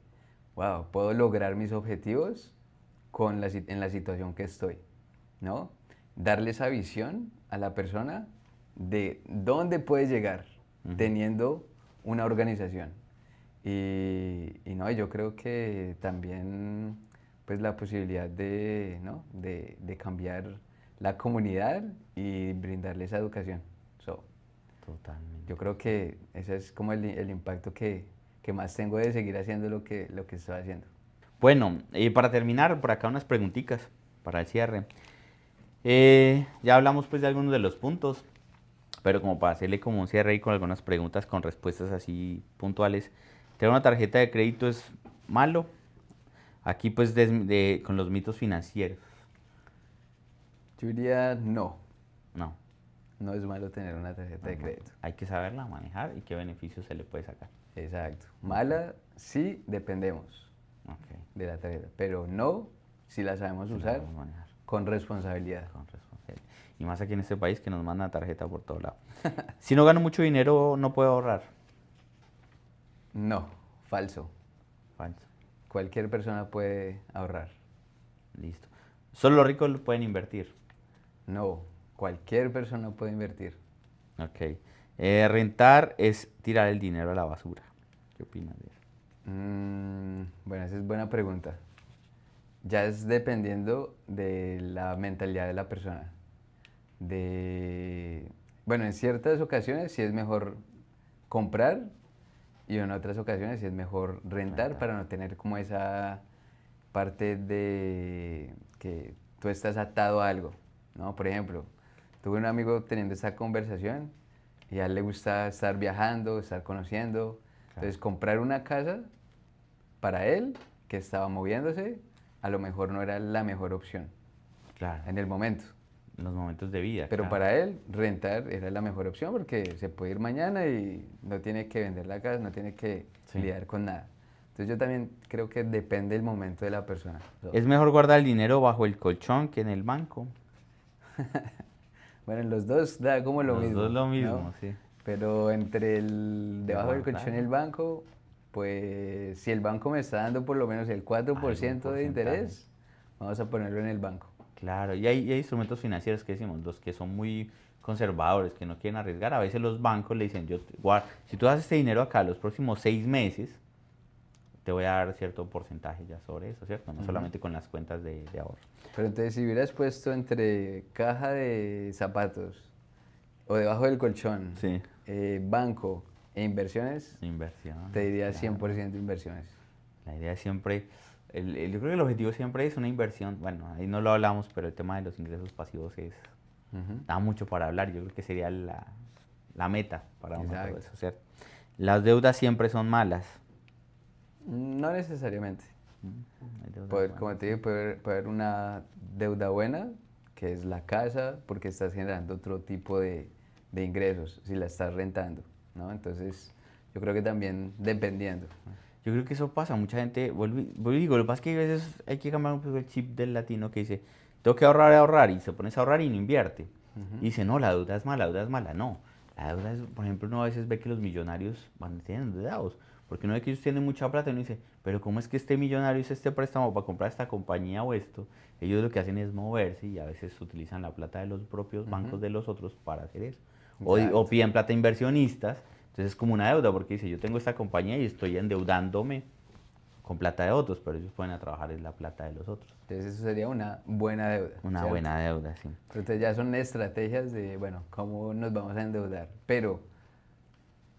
wow, puedo lograr mis objetivos en la situación que estoy, ¿no? Darle esa visión a la persona de dónde puede llegar Ujú. teniendo una organización. Y no, yo creo que también pues la posibilidad de, ¿no? de cambiar la comunidad y brindarle esa educación. So, yo Totalmente. creo que ese es como el impacto que más tengo de seguir haciendo lo que estoy haciendo. Bueno, para terminar, por acá unas preguntitas para el cierre. Ya hablamos pues de algunos de los puntos, pero como para hacerle como un cierre y con algunas preguntas con respuestas así puntuales. ¿Tener una tarjeta de crédito es malo? Aquí pues con los mitos financieros. Yo diría no, No, no es malo tener una tarjeta no es de malo. crédito. Hay que saberla manejar y qué beneficios se le puede sacar. Exacto. Ok, Mala, sí, dependemos ok. de la tarjeta, pero no si la sabemos Si la usar sabemos manejar con responsabilidad. con responsabilidad. Y más aquí en este país que nos mandan tarjeta por todo lado. Si no gano mucho dinero, no puedo ahorrar. No, falso. Falso. Cualquier persona puede ahorrar. Listo. Solo los ricos lo pueden invertir. No, cualquier persona puede invertir. Ok. Rentar es tirar el dinero a la basura. ¿Qué opinas de eso? Bueno, esa es buena pregunta. Ya es dependiendo de la mentalidad de la persona. De, bueno, en ciertas ocasiones sí es mejor comprar y en otras ocasiones sí es mejor rentar Rentar. para no tener como esa parte de que tú estás atado a algo, ¿no? Por ejemplo, tuve un amigo teniendo esta conversación y a él le gusta estar viajando, estar conociendo. Claro. Entonces, comprar una casa para él, que estaba moviéndose, a lo mejor no era la mejor opción Claro. en el momento. En los momentos de vida, Pero claro. para él, rentar era la mejor opción porque se puede ir mañana y no tiene que vender la casa, no tiene que Sí. lidiar con nada. Entonces yo también creo que depende del momento de la persona. So, Es mejor guardar el dinero bajo el colchón que en el banco. bueno, en los dos da como lo Los dos mismo, lo ¿no? mismo, sí. Pero entre el De debajo del colchón y guardarlo. el banco, pues si el banco me está dando por lo menos el 4% Algún de porcentaje. interés, vamos a ponerlo en el banco. Claro. Y hay instrumentos financieros que decimos, los que son muy conservadores, que no quieren arriesgar. A veces los bancos le dicen, si tú das este dinero acá los próximos 6 meses, te voy a dar cierto porcentaje ya sobre eso, ¿cierto? No Ujú. solamente con las cuentas de ahorro. Pero entonces si hubieras puesto entre caja de zapatos o debajo del colchón, Sí. banco e inversiones, te Inversiones, diría claro. 100% inversiones. La idea es siempre, yo creo que el objetivo siempre es una inversión. Bueno, ahí no lo hablamos, pero el tema de los ingresos pasivos Ujú. da mucho para hablar. Yo creo que sería la meta para uno todo Exacto. eso, ¿cierto? Las deudas siempre son malas. No necesariamente. Hay deudas Como buenas, te sí. digo, puede haber una deuda buena, que es la casa, porque estás generando otro tipo de ingresos si la estás rentando, ¿no? Entonces, yo creo que también dependiendo. Yo creo que eso pasa, mucha gente, vuelvo y digo, lo que pasa es que a veces hay que cambiar un poco el chip del latino que dice, tengo que ahorrar, y se pone a ahorrar y no invierte. Y Ujú. dice, no, la deuda es mala, la deuda es mala. No, la deuda es, por ejemplo, uno a veces ve que los millonarios tienen endeudados, porque uno ve que ellos tienen mucha plata y uno dice, pero ¿cómo es que este millonario hizo este préstamo para comprar esta compañía o esto? Ellos lo que hacen es moverse y a veces utilizan la plata de los propios bancos Ujú. de los otros para hacer eso. O Exacto. piden plata a inversionistas, entonces es como una deuda, porque dice, yo tengo esta compañía y estoy endeudándome con plata de otros, pero ellos pueden a trabajar en la plata de los otros. Entonces, eso sería una buena deuda, Una ¿cierto? buena deuda, sí. Pero entonces ya son estrategias de, bueno, cómo nos vamos a endeudar. Pero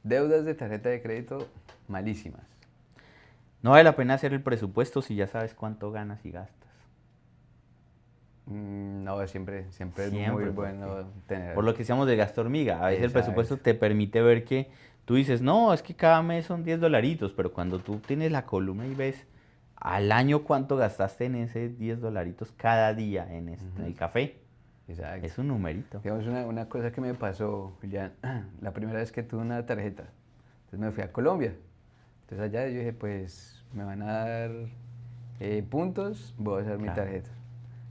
deudas de tarjeta de crédito, malísimas. No vale la pena hacer el presupuesto si ya sabes cuánto ganas y gastas. No, siempre es muy Siempre, porque bueno tener. por lo que decíamos de gasto hormiga, a veces el Exacto. presupuesto te permite ver que tú dices, no, es que cada mes son 10 dolaritos, pero cuando tú tienes la columna y ves al año cuánto gastaste en ese 10 dolaritos cada día en el Ujú. café, Exacto. Es un numerito. Digamos, una cosa que me pasó, Julián, la primera vez que tuve una tarjeta, entonces me fui a Colombia. Entonces allá yo dije, pues me van a dar puntos, voy a usar mi Claro. tarjeta.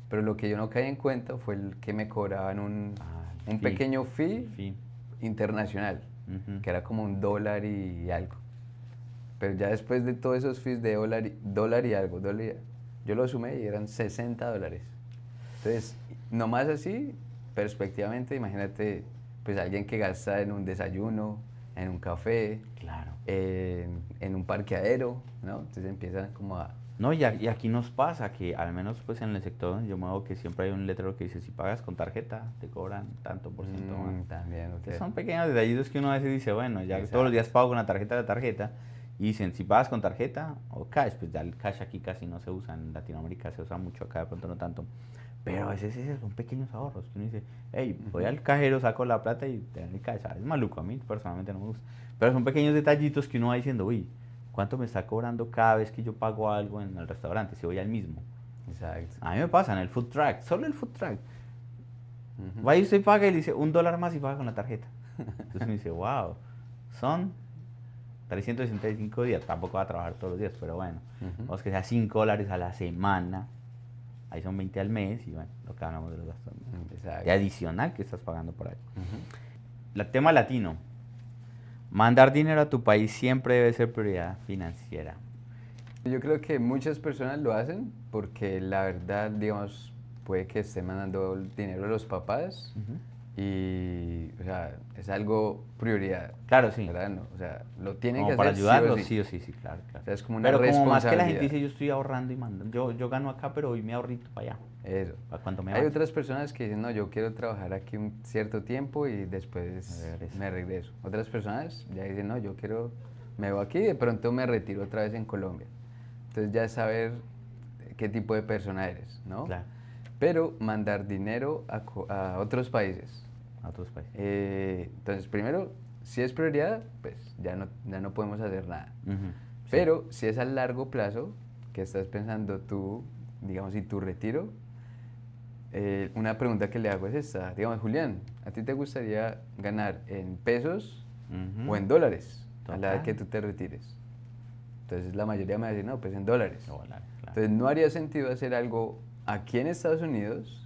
Pero lo que yo no caí en cuenta fue el que me cobraban Ah, un el pequeño el fee fee. internacional, Ujú. que era como $1 y algo. Pero ya después de todos esos fees de dólar y algo, yo lo sumé y eran $60. Entonces, nomás así, perspectivamente, imagínate, pues alguien que gasta en un desayuno, en un café, Claro. en un parqueadero, ¿no? Entonces empiezan como a... No, y aquí nos pasa que al menos pues en el sector donde yo me muevo que siempre hay un letrero que dice si pagas con tarjeta te cobran tanto por ciento más. También, Entonces ok. son pequeños detallitos que uno a veces dice, bueno, ya todos los días Exacto. pago con la tarjeta y dicen si pagas con tarjeta o cash, pues ya el cash aquí casi no se usa, en Latinoamérica se usa mucho, acá de pronto no tanto. Pero a veces esos son pequeños ahorros que uno dice, hey, voy Ujú. al cajero, saco la plata y te dan el cash. Es maluco, a mí personalmente no me gusta. Pero son pequeños detallitos que uno va diciendo, uy, ¿cuánto me está cobrando cada vez que yo pago algo en el restaurante? Si voy al mismo. Exacto. A mí me pasa en el food track, solo el food track. Ujú. Va y usted paga y le dice $1 más y paga con la tarjeta. Entonces me dice, wow, son 365 días. Tampoco va a trabajar todos los días, pero bueno. Ujú. Vamos que sea $5 a la semana. Ahí son 20 al mes y bueno, lo que hablamos de los gastos de Exacto. adicional que estás pagando por ahí. Ujú. El tema latino. Mandar dinero a tu país siempre debe ser prioridad financiera. Yo creo que muchas personas lo hacen porque la verdad, digamos, puede que estén mandando el dinero a los papás Ujú. y, o sea, es algo prioridad, Claro, sí. ¿verdad? No, o sea, lo tienen que Como para hacer sí o ayudarlos, sí. sí o sí, sí, claro, O claro. sea, es como una Pero como más que la gente responsabilidad. dice, yo estoy ahorrando y mandando. Yo gano acá, pero hoy me ahorrito para allá, Eso. para cuando me Hay vaya. otras personas que dicen, no, yo quiero trabajar aquí un cierto tiempo y Me después regreso. me regreso. Otras personas ya dicen, no, yo quiero, me voy aquí y de pronto me retiro otra vez en Colombia. Entonces ya es saber qué tipo de persona eres, ¿no? Claro, Pero mandar dinero a otros países. a otros países. Entonces, primero, si es prioridad, pues ya no podemos hacer nada. Ujú, sí, Pero si es a largo plazo, que estás pensando tú, digamos, y tu retiro, una pregunta que le hago es esta. Digamos, Julián, ¿a ti te gustaría ganar en pesos o ujú, en dólares a la edad total. que tú te retires? Entonces la mayoría me va a decir, no, pues en dólares. Dólares, claro. Entonces no haría sentido hacer algo aquí en Estados Unidos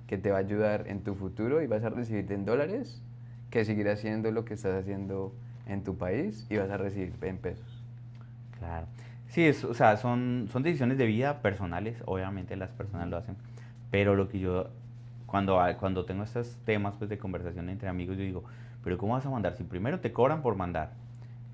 que te va a ayudar en tu futuro y vas a recibir en dólares que seguir haciendo lo que estás haciendo en tu país y vas a recibir en pesos. Claro. Sí, o sea, son decisiones de vida personales, obviamente las personas Ujú. lo hacen, pero lo que yo, cuando tengo estos temas pues, de conversación entre amigos, yo digo, pero ¿cómo vas a mandar? Si primero te cobran por mandar,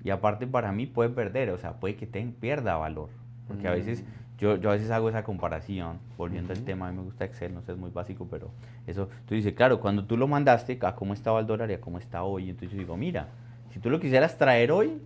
y aparte para mí puede perder, o sea, puede que pierda valor, porque a veces, Mm, yo a veces hago esa comparación, volviendo al ujú. tema, a mí me gusta Excel, no sé, es muy básico, pero eso, tú dices, claro, cuando tú lo mandaste, a cómo estaba el dólar y a cómo está hoy, entonces yo digo, mira, si tú lo quisieras traer hoy,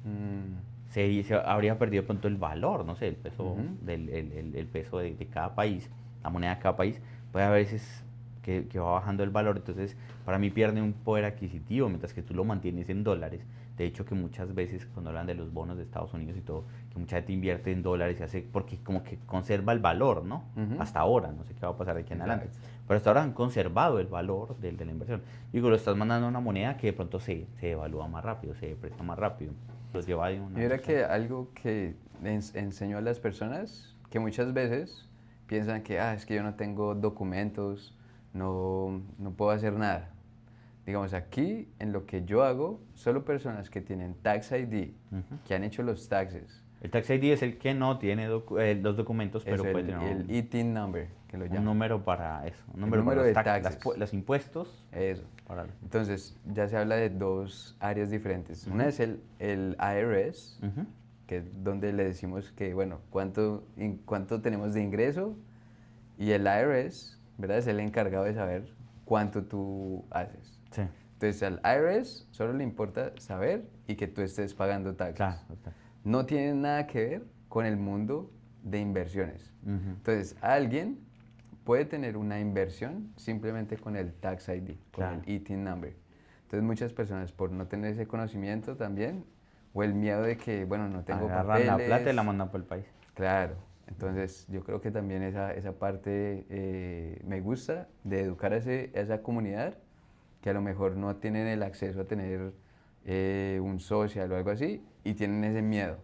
Mm, se habría perdido de pronto el valor, no sé, el peso, ujú. el peso de cada país, la moneda de cada país, puede haber veces que va bajando el valor, entonces para mí pierde un poder adquisitivo, mientras que tú lo mantienes en dólares. De hecho que muchas veces cuando hablan de los bonos de Estados Unidos y todo, que mucha gente invierte en dólares y hace, porque como que conserva el valor, ¿no? Ujú. Hasta ahora, no sé qué va a pasar de aquí en adelante. Exacto. Pero hasta ahora han conservado el valor de la inversión. Digo, lo estás mandando a una moneda que de pronto se evalúa más rápido, se deprecia más rápido. Lo lleva de Y una mira inversión. que algo que enseño a las personas, que muchas veces piensan que, es que yo no tengo documentos, no puedo hacer nada. Digamos, aquí en lo que yo hago, solo personas que tienen Tax ID, Ujú. que han hecho los taxes, El Tax ID es el que no tiene los documentos, eso, pero puede tener el ITIN number, que lo un llaman, número para eso, un el número para número los, de taxes, los impuestos. eso. Para, Entonces, ya se habla de dos áreas diferentes. Una ujú, es el IRS, ujú, que es donde le decimos que, bueno, cuánto tenemos de ingreso, y el IRS, ¿verdad? Es el encargado de saber cuánto tú haces. sí, Entonces al IRS solo le importa saber y que tú estés pagando claro, taxes. total. No tiene nada que ver con el mundo de inversiones. Ujú, Entonces alguien puede tener una inversión simplemente con el Tax ID, con el claro. ITIN number. Entonces muchas personas por no tener ese conocimiento también, o el miedo de que, bueno, no tengo Agarran la plata y la papeles, mandan para el país. claro. Entonces, yo creo que también esa parte me gusta de educar a esa comunidad que a lo mejor no tienen el acceso a tener un social o algo así y tienen ese miedo.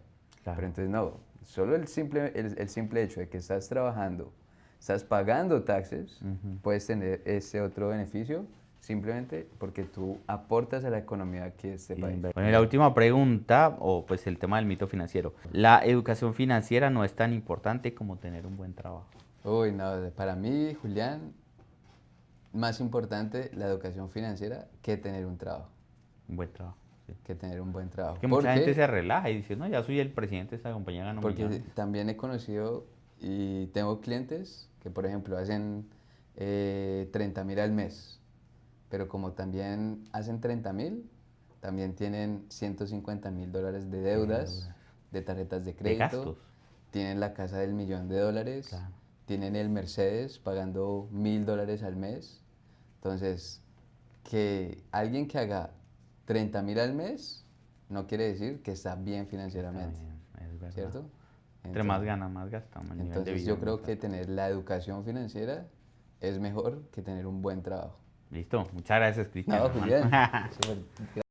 Claro. Pero entonces no, solo el simple hecho de que estás trabajando, estás pagando taxes, Ujú. puedes tener ese otro beneficio simplemente porque tú aportas a la economía aquí de este país. Bueno, y la última pregunta, o pues el tema del mito financiero. ¿La educación financiera no es tan importante como tener un buen trabajo? Uy, no, para mí, Julián, más importante la educación financiera que tener un trabajo, Un buen trabajo. Sí. que tener un buen Es trabajo. que ¿Por mucha gente qué? se relaja y dice, no, ya soy el presidente de esta compañía, gano Porque millones. también he conocido y tengo clientes que, por ejemplo, hacen 30.000 al mes, pero como también hacen 30.000, también tienen $150.000 de De deudas, deudas. de tarjetas de De crédito, gastos. tienen la casa del $1.000.000, Claro. tienen el Mercedes pagando $1.000 al mes. Entonces, que alguien que haga 30.000 al mes no quiere decir que está bien Está financieramente, bien, es verdad. ¿cierto? Entre más Entonces, gana, más gasta. El nivel de entonces vida yo es más creo que alto. tener la educación financiera es mejor que tener un buen trabajo. Listo. Muchas gracias, Cristian, No, hermano. Julián, súper